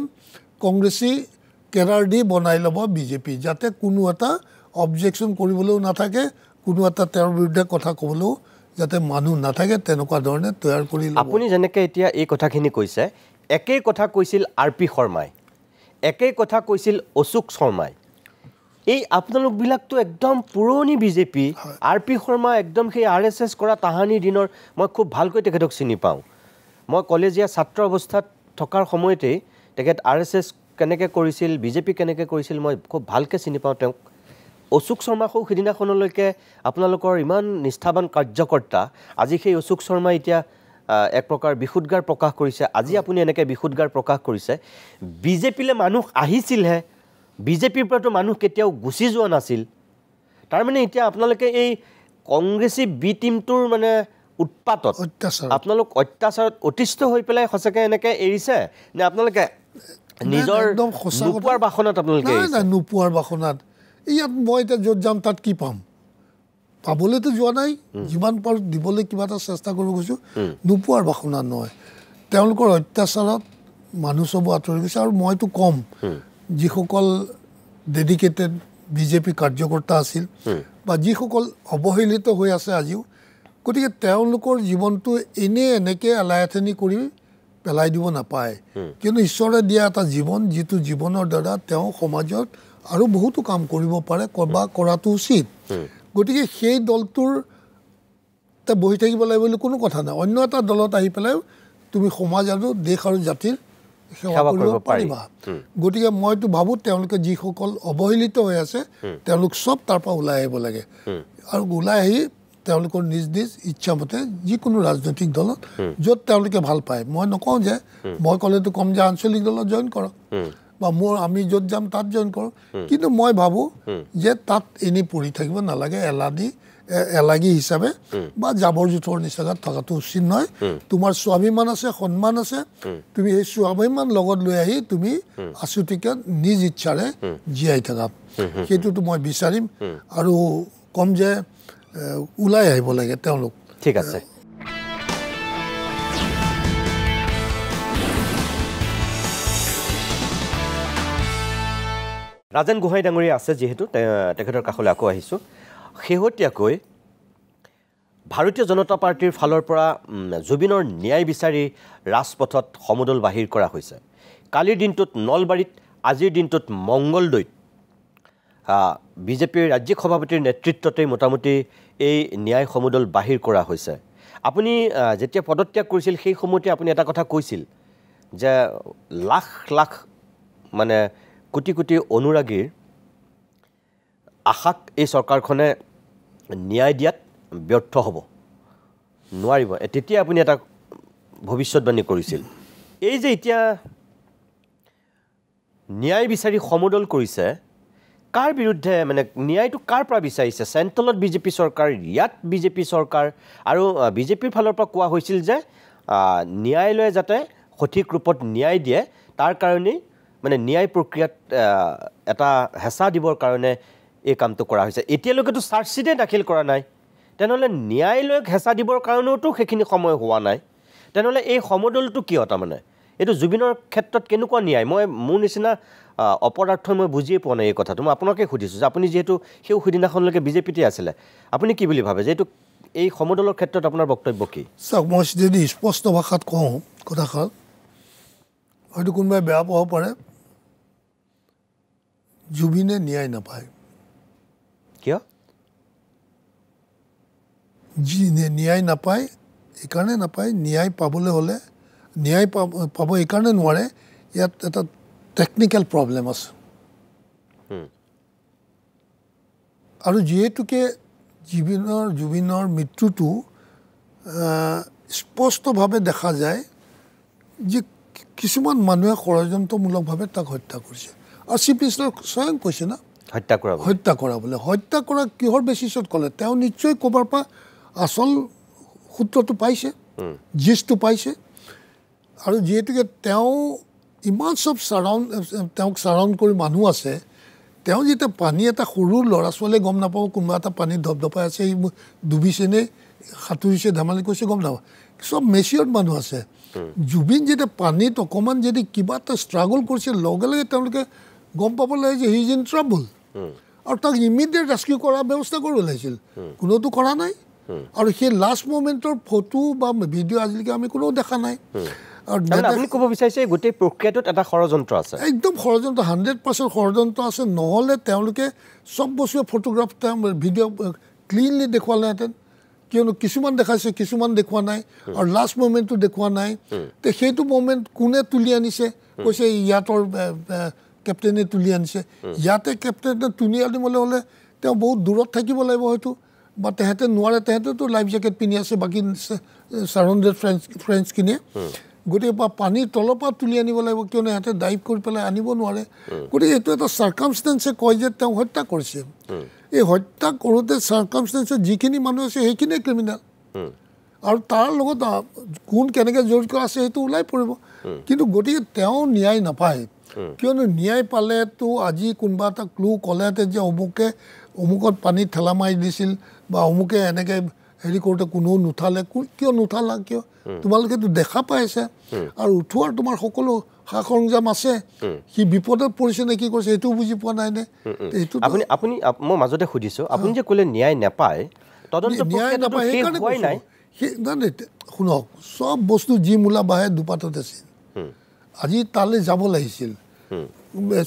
কংগ্ৰেছী কেডাৰ দি বনাই ল'ব বিজেপি যাতে কোনো এটা অবজেকশ্যন কৰিবলৈও নাথাকে কোনো এটা তেওঁৰ বিৰুদ্ধে কথা ক'বলৈও যাতে মানুহ নাথাকে তেনেকুৱা ধৰণে তৈয়াৰ কৰি ল'ব আপুনি যেনেকৈ এতিয়া এই কথাখিনি কৈছে একেই কথা কৈছিল RP শৰ্মাই একেই কথা কৈছিল অশোক শৰ্মাই এই আপোনালোকবিলাকতো একদম পুৰণি বিজেপি RP শৰ্মা একদম সেই RSS কৰা তাহানিৰ দিনৰ মই খুব ভালকৈ তেখেতক চিনি পাওঁ মই কলেজীয়া ছাত্ৰ অৱস্থাত থকাৰ সময়তেই তেখেত RSS কেনেকৈ কৰিছিল বিজেপি কেনেকৈ কৰিছিল মই খুব ভালকৈ চিনি পাওঁ তেওঁক অশোক শৰ্মাকো সিদিনাখনলৈকে আপোনালোকৰ ইমান নিষ্ঠাবান কাৰ্যকৰ্তা আজি সেই অশোক শৰ্মা এতিয়া এক প্ৰকাৰ বিশুদ্ধাৰ প্ৰকাশ কৰিছে আজি আপুনি এনেকৈ বিশুদ্ধাৰ প্ৰকাশ কৰিছে বিজেপিলৈ মানুহ আহিছিলহে বিজেপিৰ পৰাতো মানুহ কেতিয়াও গুচি যোৱা নাছিল তাৰমানে এতিয়া আপোনালোকে এই কংগ্ৰেছী বি টিমটোৰ মানে উৎপাতত আপোনালোক অত্যাচাৰত অতিষ্ঠ হৈ পেলাই সঁচাকৈ এনেকৈ এৰিছে নে আপোনালোকে নিজৰ নোপোৱাৰ বাসনাত আপোনালোকে নোপোৱাৰ বাসনাত ইয়াত মই এতিয়া য'ত যাম তাত কি পাম পাবলৈতো যোৱা নাই যিমান পাৰোঁ দিবলৈ কিবা এটা চেষ্টা কৰিব গৈছোঁ নোপোৱাৰ বাসনাত নহয় তেওঁলোকৰ অত্যাচাৰত মানুহ চব আঁতৰি গৈছে আৰু মইতো কম যিসকল ডেডিকেটেড বিজেপি কাৰ্যকৰ্তা আছিল বা যিসকল অৱহেলিত হৈ আছে আজিও গতিকে তেওঁলোকৰ জীৱনটো এনেকৈ এলাইথনি কৰি পেলাই দিব নাপায় কিন্তু ঈশ্বৰে দিয়া এটা জীৱন যিটো জীৱনৰ দ্বাৰা তেওঁ সমাজত আৰু বহুতো কাম কৰিব পাৰে বা কৰাটো উচিত গতিকে সেই দলটোৰ বহি থাকিব লাগিব বুলি কোনো কথা নাই অন্য এটা দলত আহি পেলাই তুমি সমাজ আৰু দেশ আৰু জাতিৰ সেৱা কৰিব পাৰিবা গতিকে মইতো ভাবোঁ তেওঁলোকে যিসকল অৱহেলিত হৈ আছে তেওঁলোক চব তাৰ পৰা ওলাই আহিব লাগে আৰু ওলাই আহি তেওঁলোকৰ নিজ নিজ ইচ্ছামতে যিকোনো ৰাজনৈতিক দলত য'ত তেওঁলোকে ভাল পায় মই নকওঁ যে মই ক'লেতো ক'ম যে আঞ্চলিক দলত জইন কৰক বা মোৰ আমি য'ত যাম তাত জইন কৰোঁ কিন্তু মই ভাবোঁ যে তাত এনেই পৰি থাকিব নালাগে এলাগী হিচাপে বা জাবৰ জোঁথৰ নিচিনাত থকাটো উচিত নহয় তোমাৰ স্বাভিমান আছে সন্মান আছে তুমি সেই স্বাভিমান লগত লৈ আহি তুমি আছুতীয়াকৈ নিজ ইচ্ছাৰে জীয়াই থাকা সেইটোতো মই বিচাৰিম আৰু কম যে ওলাই আহিব লাগে তেওঁলোক ঠিক আছে ৰাজেন গোহাঁই ডাঙৰীয়া আছে যিহেতু তেখেতৰ কাষলৈ আকৌ আহিছোঁ শেহতীয়াকৈ ভাৰতীয় জনতা পাৰ্টিৰ ফালৰ পৰা জুবিনৰ ন্যায় বিচাৰি ৰাজপথত সমদল বাহিৰ কৰা হৈছে কালিৰ দিনটোত নলবাৰীত আজিৰ দিনটোত মংগলদৈত বিজেপিৰ ৰাজ্যিক সভাপতিৰ নেতৃত্বতেই মোটামুটি এই ন্যায় সমদল বাহিৰ কৰা হৈছে আপুনি যেতিয়া পদত্যাগ কৰিছিল সেই সময়তে আপুনি এটা কথা কৈছিল যে লাখ লাখ মানে কোটি কোটি অনুৰাগীৰ আশাক এই চৰকাৰখনে ন্যায় দিয়াত ব্যৰ্থ হ'ব নোৱাৰিব তেতিয়া আপুনি এটা ভৱিষ্যতবাণী কৰিছিল এই যে এতিয়া ন্যায় বিচাৰি সমদল কৰিছে কাৰ বিৰুদ্ধে মানে ন্যায়টো কাৰ পৰা বিচাৰিছে চেণ্ট্ৰেলত বিজেপি চৰকাৰ ইয়াত বিজেপি চৰকাৰ আৰু বিজেপিৰ ফালৰ পৰা কোৱা হৈছিল যে ন্যায়ালয়ে যাতে সঠিক ৰূপত ন্যায় দিয়ে তাৰ কাৰণেই মানে ন্যায় প্ৰক্ৰিয়াত এটা হেঁচা দিবৰ কাৰণে এই কামটো কৰা হৈছে এতিয়ালৈকেতো চাৰ্জশ্বিটে দাখিল কৰা নাই তেনেহ'লে ন্যায়ালয়ক হেঁচা দিবৰ কাৰণেওতো সেইখিনি সময় হোৱা নাই তেনেহ'লে এই সমদলটো কিয় তাৰমানে এইটো জুবিনৰ ক্ষেত্ৰত কেনেকুৱা ন্যায় মই মোৰ নিচিনা অপদাৰ্থ মই বুজিয়ে পোৱা নাই এই কথাটো মই আপোনাকে সুধিছোঁ যে আপুনি যিহেতু সেই সিদিনাখনলৈকে বিজেপিতে আছিলে আপুনি কি বুলি ভাবে যে এইটো এই সমদলৰ ক্ষেত্ৰত আপোনাৰ বক্তব্য কি চাওক মই যদি স্পষ্ট ভাষাত কওঁ কথাষাৰ হয়তো কোনোবাই বেয়া পাব পাৰে জুবিনে ন্যায় নাপায় কিয় ন্যায় নাপায় এইকাৰণে নাপায় ন্যায় পাবলৈ হ'লে ন্যায় পাব এইকাৰণে নোৱাৰে ইয়াত এটা টেকনিকেল প্ৰব্লেম আছে আৰু যিহেতুকে জুবিনৰ মৃত্যুটো স্পষ্টভাৱে দেখা যায় যে কিছুমান মানুহে ষড়যন্ত্ৰমূলকভাৱে তাক হত্যা কৰিছে আৰু চিফ মিনিষ্টাৰ স্বয়ং কৈছে না হত্যা কৰা বোলে হত্যা কৰা কিহৰ বেচিছত ক'লে তেওঁ নিশ্চয় ক'ৰবাৰ পৰা আচল সূত্ৰটো পাইছে জিষ্টটো পাইছে আৰু যিহেতুকে তেওঁ ইমান চব তেওঁক চাৰাউণ্ড কৰি মানুহ আছে তেওঁ যেতিয়া পানী এটা সৰু ল'ৰা ছোৱালীয়ে গম নাপাব কোনোবা এটা পানীত ধপধপাই আছে সি ডুবিছেনে সাঁতুৰিছে ধেমালি কৰিছে গম নাপাব চব মেচিয়ৰ্ড মানুহ আছে জুবিন যেতিয়া পানীত অকণমান যদি কিবা এটা ষ্ট্ৰাগল কৰিছে লগে লগে তেওঁলোকে গম পাব লাগে যে হি ইজ ইন ট্ৰাবল আৰু তাক ইমিডিয়েট ৰেস্কিউ কৰাৰ ব্যৱস্থা কৰিব লাগিছিল কোনোতো কৰা নাই আৰু সেই লাষ্ট মমেণ্টৰ ফটো বা ভিডিঅ' আজিলৈকে আমি কোনেও দেখা নাই আপুনি ক'ব বিচাৰিছে গোটেই প্ৰক্ৰিয়াটোত এটা ষড়যন্ত্ৰ আছে একদম ষড়যন্ত্ৰ 100% ষড়যন্ত্ৰ আছে নহ'লে তেওঁলোকে চব বস্তুৱে ফটোগ্ৰাফ ভিডিঅ' ক্লিনলি দেখুৱালেহেঁতেন কিয়নো কিছুমান দেখাইছে কিছুমান দেখুওৱা নাই আৰু লাষ্ট মমেণ্টটো দেখুওৱা নাই তে সেইটো মমেণ্ট কোনে তুলি আনিছে কৈছে ইয়াতৰ কেপ্টেইনে তুলি আনিছে ইয়াতে কেপ্টেইনে তুলি আনিবলৈ হ'লে তেওঁ বহুত দূৰত থাকিব লাগিব হয়তো বা তেহেঁতে নোৱাৰে তেহেঁতেতো লাইফ জেকেট পিন্ধি আছে বাকী চাৰাউণ্ডেড ফ্ৰেণ্ডছখিনিয়ে গতিকে পানীৰ তলৰ পৰা তুলি আনিব লাগিব কিয়নো সিহঁতে ডাইভ কৰি পেলাই আনিব নোৱাৰে গতিকে এইটো এটা চাৰ্কামষ্টেঞ্চে কয় যে তেওঁ হত্যা কৰিছে এই হত্যা কৰোঁতে চাৰ্কামষ্টেঞ্চে যিখিনি মানুহ আছে সেইখিনিয়ে ক্ৰিমিনেল আৰু তাৰ লগত কোন কেনেকৈ জড়িত আছে সেইটো ওলাই পৰিব কিন্তু গতিকে তেওঁ ন্যায় নাপায় কিয়নো ন্যায় পালেতো আজি কোনোবা এটা ক্লু ক'লেহেঁতেন যে অমুকত পানীত ঠেলা মাৰি দিছিল বা অমুকে এনেকৈ হেৰি কৰোঁতে কোনেও নুঠালে কিয় নুঠালা কিয় তোমালোকেতো দেখা পাইছে আৰু উঠোৱাৰ তোমাৰ সকলো সা সৰঞ্জাম আছে সি বিপদত পৰিছে নে কি কৰিছে সেইটোও বুজি পোৱা নাই নে এইটো আপুনি মই মাজতে সুধিছোঁ আপুনি যে ক'লে ন্যায় নাপায় ন্যায় নাপায় সেইকাৰণে নাই শুনক চব বস্তু যি মূলা বাঢ়ে দুপাতত আছিল আজি তালৈ যাব লাগিছিল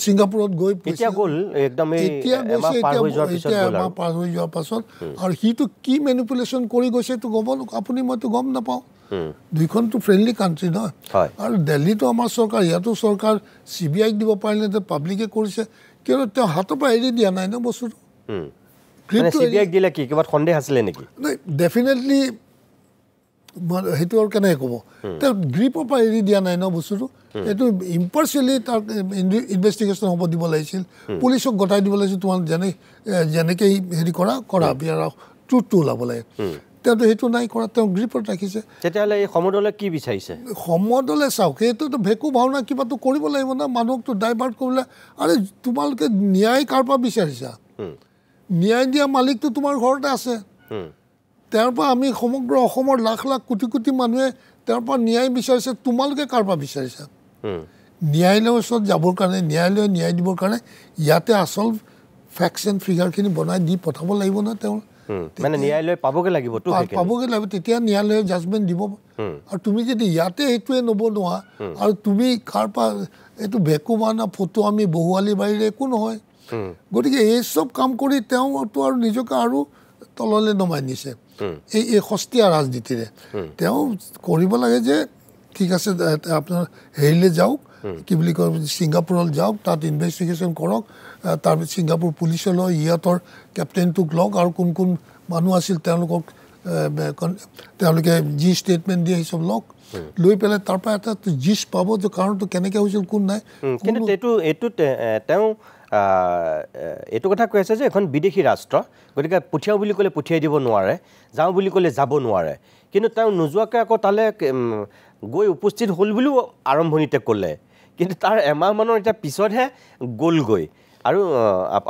ছিংগাপুৰত গৈ এতিয়া এমাহ পাৰ হৈ যোৱাৰ পাছত আৰু সিটো কি মেনিপুলেশ্যন কৰি গৈছে এইটো আপুনি মইতো গম নাপাওঁ দুইখনটো ফ্ৰেণ্ডলি কাণ্ট্ৰি নহয় আৰু দিল্লীতো আমাৰ চৰকাৰ ইয়াতো চৰকাৰ CBIক দিব পাৰিলে পাব্লিকে কৰিছে কিয়নো তেওঁ হাতৰ পৰা এৰি দিয়া নাই ন বস্তুটো ডেফিনেটলি সেইটো আৰু কেনেকৈ ক'ব তেওঁ গ্ৰীপৰ পৰা এৰি দিয়া নাই ন বস্তুটো এইটো ইম্পাৰ্চিয়েলি তাৰ ইনভেষ্টিগেশ্যন হ'ব দিব লাগিছিল পুলিচক গতাই দিব লাগিছিল তোমাক যেনেকৈ হেৰি কৰা বিয়াৰ ট্ৰুথটো ওলাব লাগে তেওঁতো সেইটো নাই কৰা তেওঁ গ্ৰীপত ৰাখিছে তেতিয়াহ'লে এই সমদলে কি বিচাৰিছে সমদলে চাওক সেইটোতো ভেকু ভাওনা কিবাটো কৰিব লাগিব না মানুহকতো ডাইভাৰ্ট কৰিলে আৰে তোমালোকে ন্যায় কাৰ পৰা বিচাৰিছা ন্যায় দিয়া মালিকটো তোমাৰ ঘৰতে আছে তেওঁৰ পৰা আমি সমগ্ৰ অসমৰ লাখ লাখ কোটি কোটি মানুহে তেওঁৰ পৰা ন্যায় বিচাৰিছে তোমালোকে কাৰ পৰা বিচাৰিছা ন্যায়ালয়ৰ ওচৰত যাবৰ কাৰণে ন্যায়ালয়ে ন্যায় দিবৰ কাৰণে ইয়াতে আচল ফেক্টছ এণ্ড ফিগাৰখিনি বনাই দি পঠাব লাগিব ন তেওঁ মানে ন্যায়ালয় পাবগৈ লাগিব তেতিয়া ন্যায়ালয়ে জাজমেণ্ট দিব আৰু তুমি যদি ইয়াতে সেইটোৱে নবনোৱা আৰু তুমি কাৰ পৰা এইটো ভেকু মানা ফটো আমি বহুৱালি বাহিৰে একো নহয় গতিকে এই চব কাম কৰি তেওঁতো আৰু নিজকে আৰু তললৈ নমাই নিছে এই সস্তীয়া ৰাজনীতিৰে তেওঁ কৰিব লাগে যে ঠিক আছে আপোনাৰ হেৰিলৈ যাওক কি বুলি কয় ছিংগাপুৰলৈ যাওক তাত ইনভেষ্টিগেশ্যন কৰক তাৰপিছত ছিংগাপুৰ পুলিচলৈ ইহঁতৰ কেপ্টেইনটোক লওক আৰু কোন কোন মানুহ আছিল তেওঁলোকে যি ষ্টেটমেণ্ট দিয়ে সেইচব লওক লৈ পেলাই তাৰ পৰা এটা জিষ্ট পাব যে কাৰণটো কেনেকৈ হৈছিল কোন নাই কিন্তু এইটোত তেওঁ এইটো কথা কৈ আছে যে এখন বিদেশী ৰাষ্ট্ৰ গতিকে পঠিয়াওঁ বুলি ক'লে পঠিয়াই দিব নোৱাৰে যাওঁ বুলি ক'লে যাব নোৱাৰে কিন্তু তেওঁ নোযোৱাকৈ আকৌ তালৈ গৈ উপস্থিত হ'ল বুলিও আৰম্ভণিতে ক'লে কিন্তু তাৰ এমাহমানৰ এতিয়া পিছতহে গ'লগৈ আৰু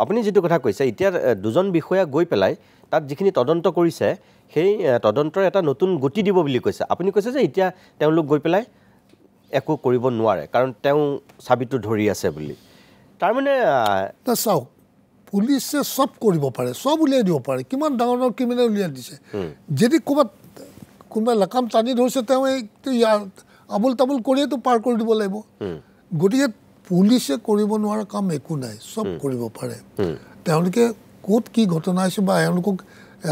আপুনি যিটো কথা কৈছে এতিয়া দুজন বিষয়া গৈ পেলাই তাত যিখিনি তদন্ত কৰিছে সেই তদন্তৰ এটা নতুন গতি দিব বুলি কৈছে আপুনি কৈছে যে এতিয়া তেওঁলোক গৈ পেলাই একো কৰিব নোৱাৰে কাৰণ তেওঁ চাবিটো ধৰি আছে বুলি তাৰমানে চাওক পুলিচে চব কৰিব পাৰে চব উলিয়াই দিব পাৰে কিমান ডাঙৰ ডাঙৰ ক্ৰিমিনেল উলিয়াই দিছে যদি ক'ৰবাত কোনোবাই লাকাম টানি ধৰিছে তেওঁ আবুল তাবুল কৰিয়েতো পাৰ কৰি দিব লাগিব গতিকে পুলিচে কৰিব নোৱাৰা কাম একো নাই চব কৰিব পাৰে তেওঁলোকে ক'ত কি ঘটনা হৈছে বা এওঁলোকক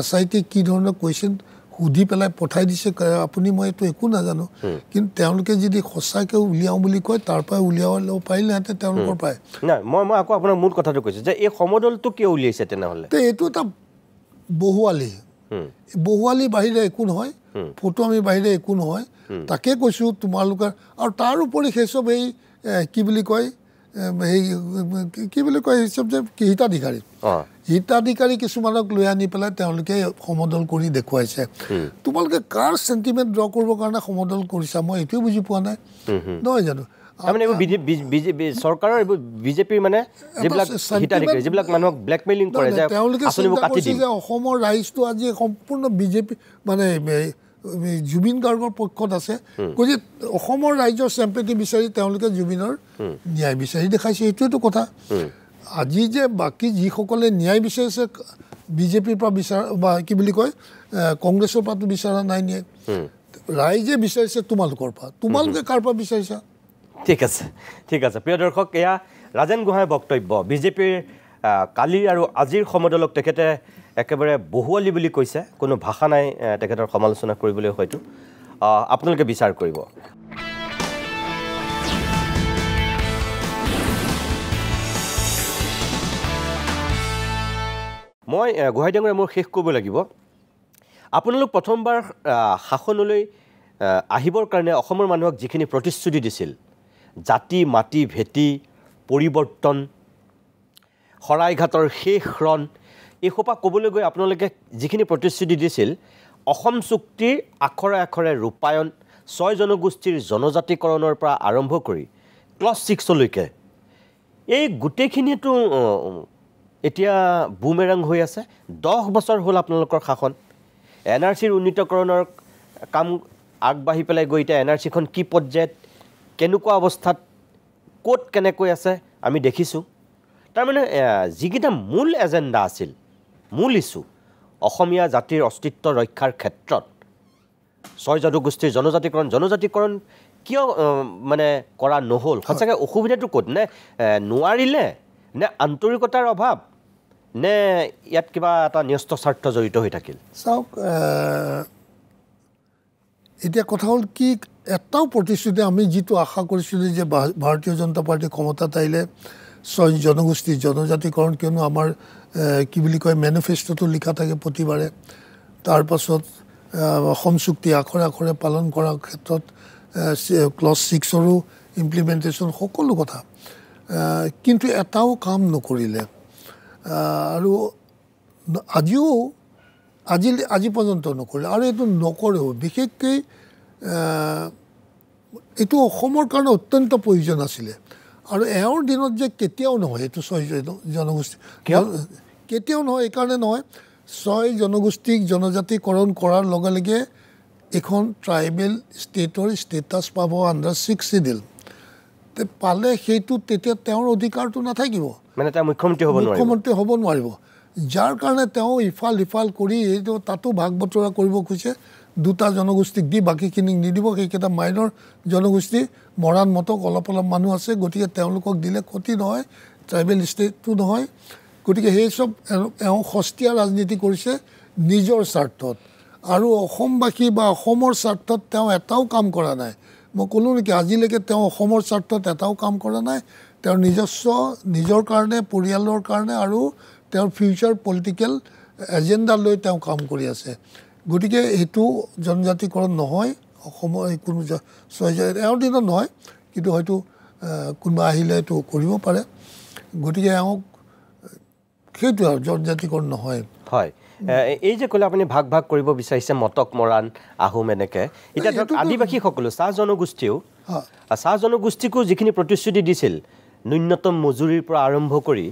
SIT কি ধৰণৰ কুৱেশ্যন সুধি পেলাই পঠাই দিছে আপুনি মই এইটো একো নাজানো কিন্তু তেওঁলোকে যদি সঁচাকৈ উলিয়াওঁ বুলি কয় তাৰ পৰাই উলিয়াব পাৰিলেহেঁতেন তেওঁলোকৰ পৰাই নাই মই আকৌ আপোনাৰ মূল কথাটো কৈছোঁ যে এই সমদলটো কিয় উলিয়াইছে তেনেহ'লে এইটো এটা বহুৱালি বাহিৰে একো নহয় ফটো আমি বাহিৰে একো নহয় তাকে কৈছোঁ তোমালোকৰ আৰু তাৰ উপৰি সেইচব এই কি বুলি কয় সেইচব যে হিতাধিকাৰী কিছুমানক লৈ আনি পেলাই তেওঁলোকে সমদল কৰি দেখুৱাইছে তোমালোকে কাৰ চেণ্টিমেণ্ট ড্ৰ কৰিবৰ কাৰণে সমদল কৰিছা মই এইটোৱে বুজি পোৱা নাই নহয় জানো চৰকাৰৰ এইবোৰ বিজেপিৰ মানে যিবিলাক মানুহক ব্লেকমেইলিং কৰে তেওঁলোকে চিন্তা কৰিছে যে অসমৰ ৰাইজটো আজি সম্পূৰ্ণ বিজেপি মানে জুবিন গাৰ্গৰ পক্ষত আছে গতিকে অসমৰ ৰাইজৰ চেম্পেটি বিচাৰি তেওঁলোকে জুবিনৰ ন্যায় বিচাৰি দেখাইছে এইটোৱেতো কথা আজি যে বাকী যিসকলে ন্যায় বিচাৰিছে বিজেপিৰ পৰা বিচাৰা বা কি বুলি কয় কংগ্ৰেছৰ পৰাতো বিচৰা নাই ন্যায় ৰাইজে বিচাৰিছে তোমালোকৰ পৰা তোমালোকে কাৰ পৰা বিচাৰিছা ঠিক আছে প্ৰিয় দৰ্শক এয়া ৰাজেন গোহাঁইৰ বক্তব্য বিজেপিৰ কালি আৰু আজিৰ সমদলক তেখেতে একেবাৰে বহুৱালি বুলি কৈছে কোনো ভাষা নাই তেখেতৰ সমালোচনা কৰিবলৈ হয়তো আপোনালোকে বিচাৰ কৰিব মই গোহাঁই ডাঙৰীয়া মোৰ শেষ কৰিব লাগিব আপোনালোক প্ৰথমবাৰ শাসনলৈ আহিবৰ কাৰণে অসমৰ মানুহক যিখিনি প্ৰতিশ্ৰুতি দিছিল জাতি মাটি ভেটি পৰিৱৰ্তন শৰাইঘাটৰ শেষ ৰণ এইসোপা ক'বলৈ গৈ আপোনালোকে যিখিনি প্ৰতিশ্ৰুতি দিছিল অসম চুক্তিৰ আখৰে আখৰে ৰূপায়ণ 6 জনগোষ্ঠীৰ জনজাতিকৰণৰ পৰা আৰম্ভ কৰি ক্লছ 6লৈকে এই গোটেইখিনিতো এতিয়া বুমেৰাং হৈ আছে 10 বছৰ হ'ল আপোনালোকৰ শাসন NRCৰ উন্নীতকৰণৰ কাম আগবাঢ়ি পেলাই গৈ এতিয়া NRCখন কি পৰ্যায়ত কেনেকুৱা অৱস্থাত ক'ত কেনেকৈ আছে আমি দেখিছোঁ তাৰমানে যিকেইটা মূল এজেণ্ডা আছিল মূল ইছ্যু অসমীয়া জাতিৰ অস্তিত্ব ৰক্ষাৰ ক্ষেত্ৰত 6 জনগোষ্ঠীৰ জনজাতিকৰণ কিয় মানে কৰা নহ'ল সঁচাকৈ অসুবিধাটো ক'ত নে নোৱাৰিলে নে আন্তৰিকতাৰ অভাৱ নে ইয়াত কিবা এটা ন্যস্ত স্বাৰ্থ জড়িত হৈ থাকিল চাওক এতিয়া কথা হ'ল কি এটাও প্ৰতিশ্ৰুতি আমি যিটো আশা কৰিছিলোঁ যে ভাৰতীয় জনতা পাৰ্টি ক্ষমতাত আহিলে 6 জনগোষ্ঠী জনজাতিকৰণ কিয়নো আমাৰ কি বুলি কয় মেনিফেষ্টোটো লিখা থাকে প্ৰতিবাৰে তাৰপাছত অসম চুক্তি আখৰে আখৰে পালন কৰাৰ ক্ষেত্ৰত ক্লজ 6ৰো ইমপ্লিমেণ্টেশ্যন সকলো কথা কিন্তু এটাও কাম নকৰিলে আৰু আজি পৰ্যন্ত নকৰিলে আৰু এইটো নকৰেও বিশেষকৈ এইটো অসমৰ কাৰণে অত্যন্ত প্ৰয়োজন আছিলে আৰু এওঁৰ দিনত যে কেতিয়াও নহয় এইটো 6 জনগোষ্ঠী কেতিয়াও নহয় এইকাৰণে নহয় 6 জনগোষ্ঠীক জনজাতিকৰণ কৰাৰ লগে লগে এখন ট্ৰাইবেল ষ্টেটৰ ষ্টেটাছ পাব আণ্ডাৰ 6 শিডিউল পালে সেইটো তেতিয়া তেওঁৰ অধিকাৰটো নাথাকিব মানে তেওঁ মুখ্যমন্ত্ৰী হ'ব নোৱাৰিব যাৰ কাৰণে তেওঁ ইফাল কৰি এইটো তাতো ভাগ বতৰা কৰিব খুজিছে 2টা জনগোষ্ঠীক দি বাকীখিনিক নিদিব সেইকেইটা মাইনৰ জনগোষ্ঠী মৰাণ মতক অলপ মানুহ আছে গতিকে তেওঁলোকক দিলে ক্ষতি নহয় ট্ৰাইবেল ষ্টেটটো নহয় গতিকে সেই সব এওঁ সস্তীয়া ৰাজনীতি কৰিছে নিজৰ স্বাৰ্থত আৰু অসমবাসী বা অসমৰ স্বাৰ্থত তেওঁ এটাও কাম কৰা নাই মই ক'লো নেকি আজিলৈকে তেওঁ অসমৰ স্বাৰ্থত এটাও কাম কৰা নাই তেওঁৰ নিজৰ কাৰণে পৰিয়ালৰ কাৰণে আৰু তেওঁৰ ফিউচাৰ পলিটিকেল এজেণ্ডা লৈ তেওঁ কাম কৰি আছে গতিকে এইটো জনজাতিকৰণ নহয় অসমৰ কোনো এওঁৰ দিনত নহয় কিন্তু হয়তো কোনোবা আহিলে এইটো কৰিব পাৰে গতিকে এওঁক সেইটো আৰু জনজাতিকৰণ নহয় হয় এই যে ক'লে আপুনি ভাগ কৰিব বিচাৰিছে মটক মৰাণ আহোম এনেকৈ এতিয়া ধৰক আদিবাসীসকলো চাহ জনগোষ্ঠীকো যিখিনি প্ৰতিশ্ৰুতি দিছিল ন্যূনতম মজুৰিৰ পৰা আৰম্ভ কৰি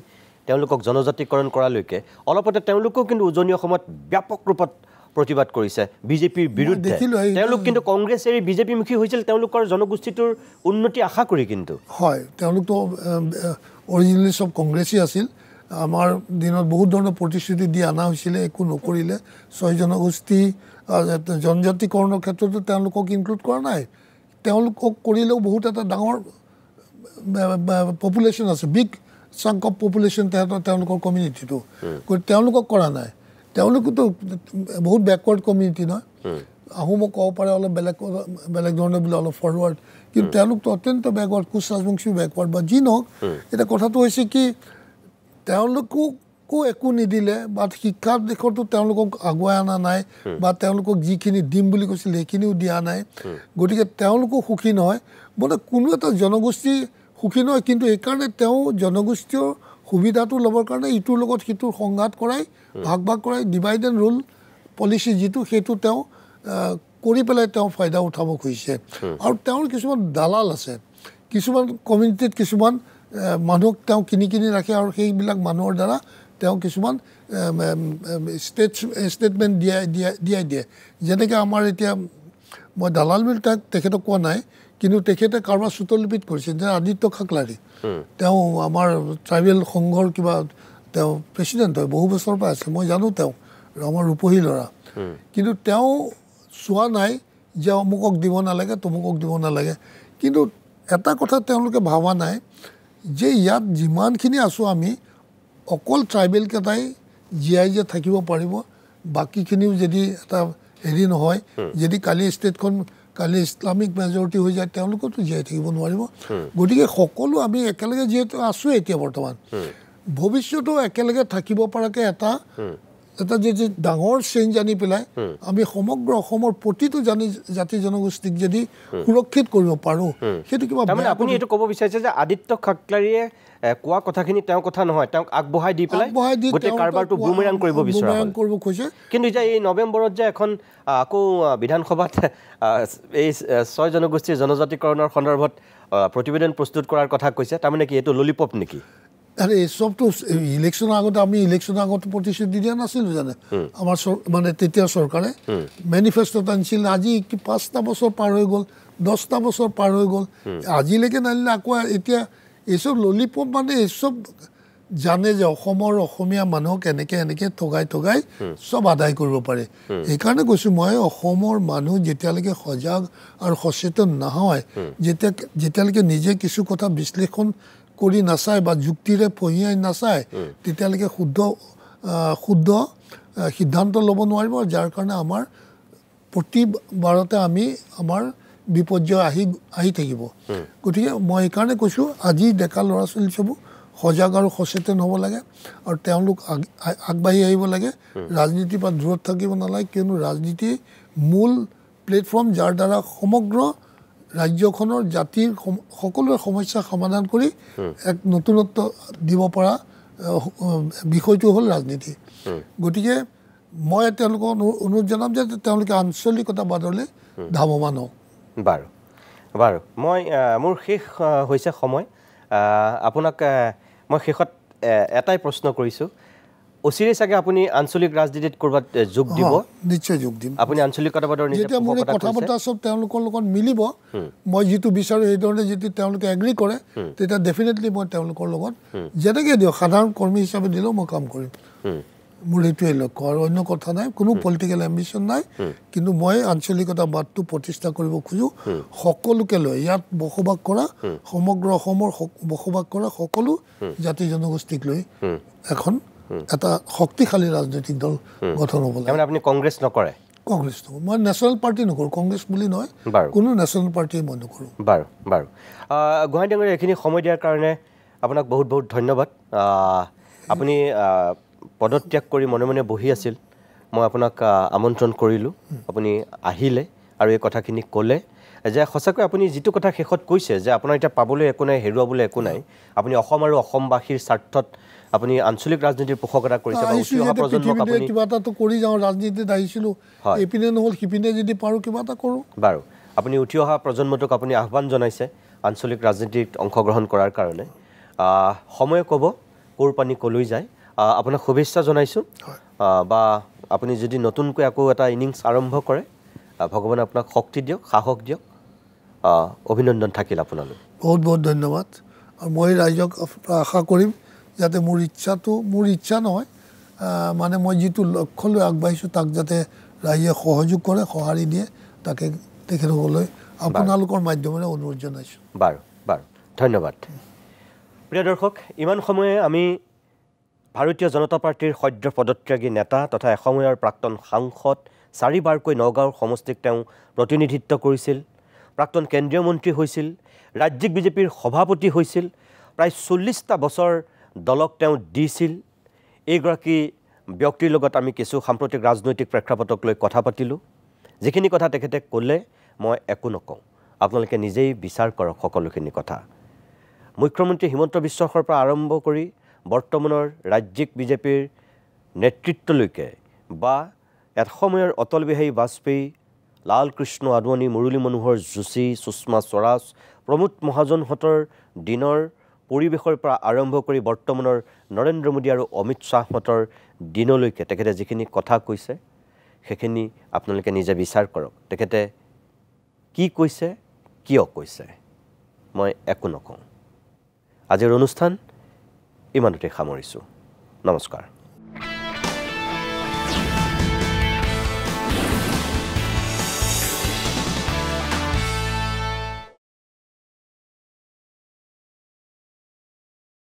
তেওঁলোকক জনজাতিকৰণ কৰালৈকে অলপতে তেওঁলোকেও কিন্তু উজনি অসমত ব্যাপক ৰূপত প্ৰতিবাদ কৰিছে বিজেপিৰ বিৰুদ্ধে তেওঁলোক কিন্তু কংগ্ৰেছ এৰি বিজেপিমুখী হৈছিল তেওঁলোকৰ জনগোষ্ঠীটোৰ উন্নতি আশা কৰি কিন্তু হয় তেওঁলোকতো অৰিজিনেলি সব কংগ্ৰেছী আছিল আমাৰ দিনত বহুত ধৰণৰ প্ৰতিশ্ৰুতি দি অনা হৈছিলে একো নকৰিলে 6 জনগোষ্ঠী জনজাতিকৰণৰ ক্ষেত্ৰতো তেওঁলোকক ইনক্লুড কৰা নাই তেওঁলোকক কৰিলেও বহুত এটা ডাঙৰ পপুলেশ্যন আছে বিগ চাংক অফ পপুলেশ্যন তেওঁলোকৰ কমিউনিটিটো তেওঁলোকক কৰা নাই তেওঁলোকতো বহুত বেকৱাৰ্ড কমিউনিটি নহয় আহোমক ক'ব পাৰে অলপ বেলেগ ধৰণে বোলে অলপ ফৰৱাৰ্ড কিন্তু তেওঁলোকতো অত্যন্ত বেকৱাৰ্ড কোচ ৰাজবংশী বেকৱাৰ্ড বা যি নহওক এতিয়া কথাটো হৈছে কি তেওঁলোককো একো নিদিলে বা শিক্ষাৰ দিশতো তেওঁলোকক আগুৱাই অনা নাই বা তেওঁলোকক যিখিনি দিম বুলি কৈছিল সেইখিনিও দিয়া নাই গতিকে তেওঁলোকো সুখী নহয় মানে কোনো এটা জনগোষ্ঠী সুখী নহয় কিন্তু এইকাৰণে তেওঁ জনগোষ্ঠীয় সুবিধাটো ল'বৰ কাৰণে ইটোৰ লগত সিটোৰ সংঘাত কৰাই ভাগ কৰাই ডিভাইড এণ্ড ৰুল পলিচি যিটো সেইটো তেওঁ কৰি পেলাই তেওঁ ফাইদা উঠাব খুজিছে আৰু তেওঁৰ কিছুমান দালাল আছে কিছুমান কমিউনিটিত কিছুমান মানুহক তেওঁ কিনি ৰাখে আৰু সেইবিলাক মানুহৰ দ্বাৰা তেওঁ কিছুমান ষ্টেটমেণ্ট দিয়াই দিয়ে যেনেকৈ আমাৰ এতিয়া মই দালাল বুলি তেখেতক কোৱা নাই কিন্তু তেখেতে কাৰোবাৰ চুতলিপিত কৰিছে যে আদিত্য খাকলাৰী তেওঁ আমাৰ ট্ৰাইবেল সংঘৰ কিবা তেওঁ প্ৰেচিডেণ্ট হয় বহু বছৰৰ পৰা আছে মই জানো তেওঁ আমাৰ ৰূপহী ল'ৰা কিন্তু তেওঁ চোৱা নাই যে অমুকক দিব নালাগে তমুকক দিব নালাগে কিন্তু এটা কথা তেওঁলোকে ভাবা নাই যে ইয়াত যিমানখিনি আছোঁ আমি অকল ট্ৰাইবেলকেইটাই জীয়াই যে থাকিব পাৰিব বাকীখিনিও যদি এটা হেৰি নহয় যদি কালি ইছলামিক মেজৰিটি হৈ যায় তেওঁলোকেতো জীয়াই থাকিব নোৱাৰিব গতিকে সকলো আমি একেলগে যিহেতু আছোঁ এতিয়া বৰ্তমান ভৱিষ্যতেও একেলগে থাকিব পৰাকৈ এটা যে ডাঙৰ চেঞ্জ আনি পেলাই আমি সমগ্ৰ অসমৰ প্ৰতিটো জাতি জনগোষ্ঠীক যদি সুৰক্ষিত কৰিব পাৰোঁ সেইটো কিবা আপুনি এইটো ক'ব বিচাৰিছে যে আদিত্য খাকলাৰীয়ে কোৱা কথাখিনি তেওঁৰ কথা নহয় তেওঁক আগবঢ়াই দি পেলাই গোটেই কাৰবাৰটো বুমেৰাং কৰিব খুজিছে কিন্তু এতিয়া এই নৱেম্বৰত যে এখন আকৌ বিধানসভাত এই 6 জনগোষ্ঠীৰ জনজাতিকৰণৰ সন্দৰ্ভত প্ৰতিবেদন প্ৰস্তুত কৰাৰ কথা কৈছে তাৰমানে কি এইটো ললিপপ নেকি আৰে এই চবটো ইলেকশ্যনৰ আগতে আমি ইলেকশ্যনৰ আগতে প্ৰতিশ্ৰুতি দিয়া নাছিলোঁ জানে আমাৰ মানে তেতিয়া চৰকাৰে মেনিফেষ্টোত আনিছিল আজি 5টা বছৰ পাৰ হৈ গ'ল 10টা বছৰ পাৰ হৈ গ'ল আজিলৈকে নানিলে আকৌ এতিয়া এইসব ললিপপ মানে এইসব জানে যে অসমীয়া মানুহক এনেকৈ ঠগাই চব আদায় কৰিব পাৰে সেইকাৰণে কৈছোঁ মই অসমৰ মানুহ যেতিয়ালৈকে সজাগ আৰু সচেতন নহয় যেতিয়ালৈকে নিজে কিছু কথা বিশ্লেষণ কৰি নাচায় বা যুক্তিৰে পঢ়িয়াই নাচায় তেতিয়ালৈকে শুদ্ধ সিদ্ধান্ত ল'ব নোৱাৰিব যাৰ কাৰণে আমাৰ প্ৰতিবাৰতে আমাৰ বিপৰ্যয় আহি থাকিব গতিকে মই সেইকাৰণে কৈছোঁ আজি ডেকা ল'ৰা ছোৱালী চব সজাগ আৰু সচেতন হ'ব লাগে আৰু তেওঁলোক আগবাঢ়ি আহিব লাগে ৰাজনীতিৰ পৰা দূৰত থাকিব নালাগে কিয়নো ৰাজনীতি মূল প্লেটফৰ্ম যাৰ দ্বাৰা সমগ্ৰ ৰাজ্যখনৰ জাতিৰ সকলোৰে সমস্যা সমাধান কৰি এক নতুনত্ব দিব পৰা বিষয়টো হ'ল ৰাজনীতি গতিকে মই তেওঁলোকক অনুৰোধ জনাম যে তেওঁলোকে আঞ্চলিকতাবাদলৈ ধাৱমান হওক বাৰু বাৰু মই মোৰ শেষ হৈছে সময় আপোনাক মই শেষত এটাই প্ৰশ্ন কৰিছোঁ অচিৰে চাগে আপুনি আঞ্চলিক ৰাজনীতিত কৰবাত যোগ দিব নিশ্চয় যোগ দিম আপুনি আঞ্চলিকতাবাদৰ যেতিয়া মোৰ কথা বতৰা চব তেওঁলোকৰ লগত মিলিব মই যিটো বিচাৰোঁ সেইধৰণে যদি তেওঁলোকে এগ্ৰী কৰে তেতিয়া ডেফিনেটলি মই তেওঁলোকৰ লগত যেনেকৈ দিয়ক সাধাৰণ কৰ্মী হিচাপে দিলেও মই কাম কৰিম মোৰ এইটোৱে লক্ষ্য আৰু অন্য কথা নাই কোনো পলিটিকেল এম্বিশ্যন নাই কিন্তু মই আঞ্চলিকতাবাদটো প্ৰতিষ্ঠা কৰিব খোজোঁ সকলোকে লৈ ইয়াত বসবাস কৰা সমগ্ৰ অসমৰ বসবাস কৰা সকলো জাতি জনগোষ্ঠীক লৈ এখন এটা শক্তিশালী ৰাজনৈতিক দল গঠন হ'ব লাগে আপুনি কংগ্ৰেছ নকৰে কংগ্ৰেছ নকৰোঁ মই নেশ্যনেল পাৰ্টি নকৰোঁ কংগ্ৰেছ বুলি নহয় কোনো নেশ্যনেল পাৰ্টি মই নকৰোঁ বাৰু বাৰু গোহাঁই ডাঙৰীয়া এইখিনি সময় দিয়াৰ কাৰণে আপোনাক বহুত বহুত ধন্যবাদ আপুনি পদত্যাগ কৰি মনে মনে বহি আছিল মই আপোনাক আমন্ত্ৰণ কৰিলোঁ আপুনি আহিলে আৰু এই কথাখিনি ক'লে যে সঁচাকৈ আপুনি যিটো কথা শেষত কৈছে যে আপোনাৰ এতিয়া পাবলৈ একো নাই হেৰুৱাবলৈ একো নাই আপুনি অসম আৰু অসমবাসীৰ স্বাৰ্থত আপুনি আঞ্চলিক ৰাজনীতিৰ পোষকতা কৰিছে কিবা এটাতো কৰি যাওঁ ৰাজনীতিত আহিছিলোঁ এইপিনে নহ'ল সিপিনে যদি পাৰোঁ কিবা এটা কৰোঁ বাৰু আপুনি উঠি অহা প্ৰজন্মটোক আপুনি আহ্বান জনাইছে আঞ্চলিক ৰাজনীতিত অংশগ্ৰহণ কৰাৰ কাৰণে সময়ে ক'ব ক'ৰ পানী ক'লৈ যায় আপোনাক শুভেচ্ছা জনাইছোঁ বা আপুনি যদি নতুনকৈ আকৌ এটা ইনিংছ আৰম্ভ কৰে ভগৱানে আপোনাক শক্তি দিয়ক সাহস দিয়ক অভিনন্দন থাকিল আপোনালৈ বহুত বহুত ধন্যবাদ আৰু মই ৰাইজক আশা কৰিম যাতে মোৰ ইচ্ছা নহয় মানে মই যিটো লক্ষ্য লৈ আগবাঢ়িছোঁ তাক যাতে ৰাইজে সহযোগ কৰে সঁহাৰি দিয়ে তাকে তেখেতসকললৈ আপোনালোকৰ মাধ্যমেৰে অনুৰোধ জনাইছোঁ বাৰু বাৰু ধন্যবাদ প্ৰিয় দৰ্শক ইমান সময়ে আমি ভাৰতীয় জনতা পাৰ্টীৰ সদ্য পদত্যাগী নেতা তথা এসময়ৰ প্ৰাক্তন সাংসদ 4বাৰকৈ নগাঁৱৰ সমষ্টিক তেওঁ প্ৰতিনিধিত্ব কৰিছিল প্ৰাক্তন কেন্দ্ৰীয় মন্ত্ৰী হৈছিল ৰাজ্যিক বিজেপিৰ সভাপতি হৈছিল প্ৰায় 40টা বছৰ দলক তেওঁ দিছিল এইগৰাকী ব্যক্তিৰ লগত আমি কিছু সাম্প্ৰতিক ৰাজনৈতিক প্ৰেক্ষাপটক লৈ কথা পাতিলোঁ যিখিনি কথা তেখেতে ক'লে মই একো নকওঁ আপোনালোকে নিজেই বিচাৰ কৰক সকলোখিনি কথা মুখ্যমন্ত্ৰী হিমন্ত বিশ্ব শৰ্মাৰ পৰা আৰম্ভ কৰি বৰ্তমানৰ ৰাজ্যিক বিজেপিৰ নেতৃত্বলৈকে বা এসময়ৰ অটল বিহাৰী বাজপেয়ী লালকৃষ্ণ আদৱানী মুৰলী মনোহৰ যোশী সুষমা স্বৰাজ প্ৰমোদ মহাজনহঁতৰ দিনৰ পৰিৱেশৰ পৰা আৰম্ভ কৰি বৰ্তমানৰ নৰেন্দ্ৰ মোদী আৰু অমিত শ্বাহহঁতৰ দিনলৈকে তেখেতে যিখিনি কথা কৈছে সেইখিনি আপোনালোকে নিজে বিচাৰ কৰক তেখেতে কি কৈছে কিয় কৈছে মই একো নকওঁ আজিৰ অনুষ্ঠান ইমানতে সামৰিছোঁ নমস্কাৰ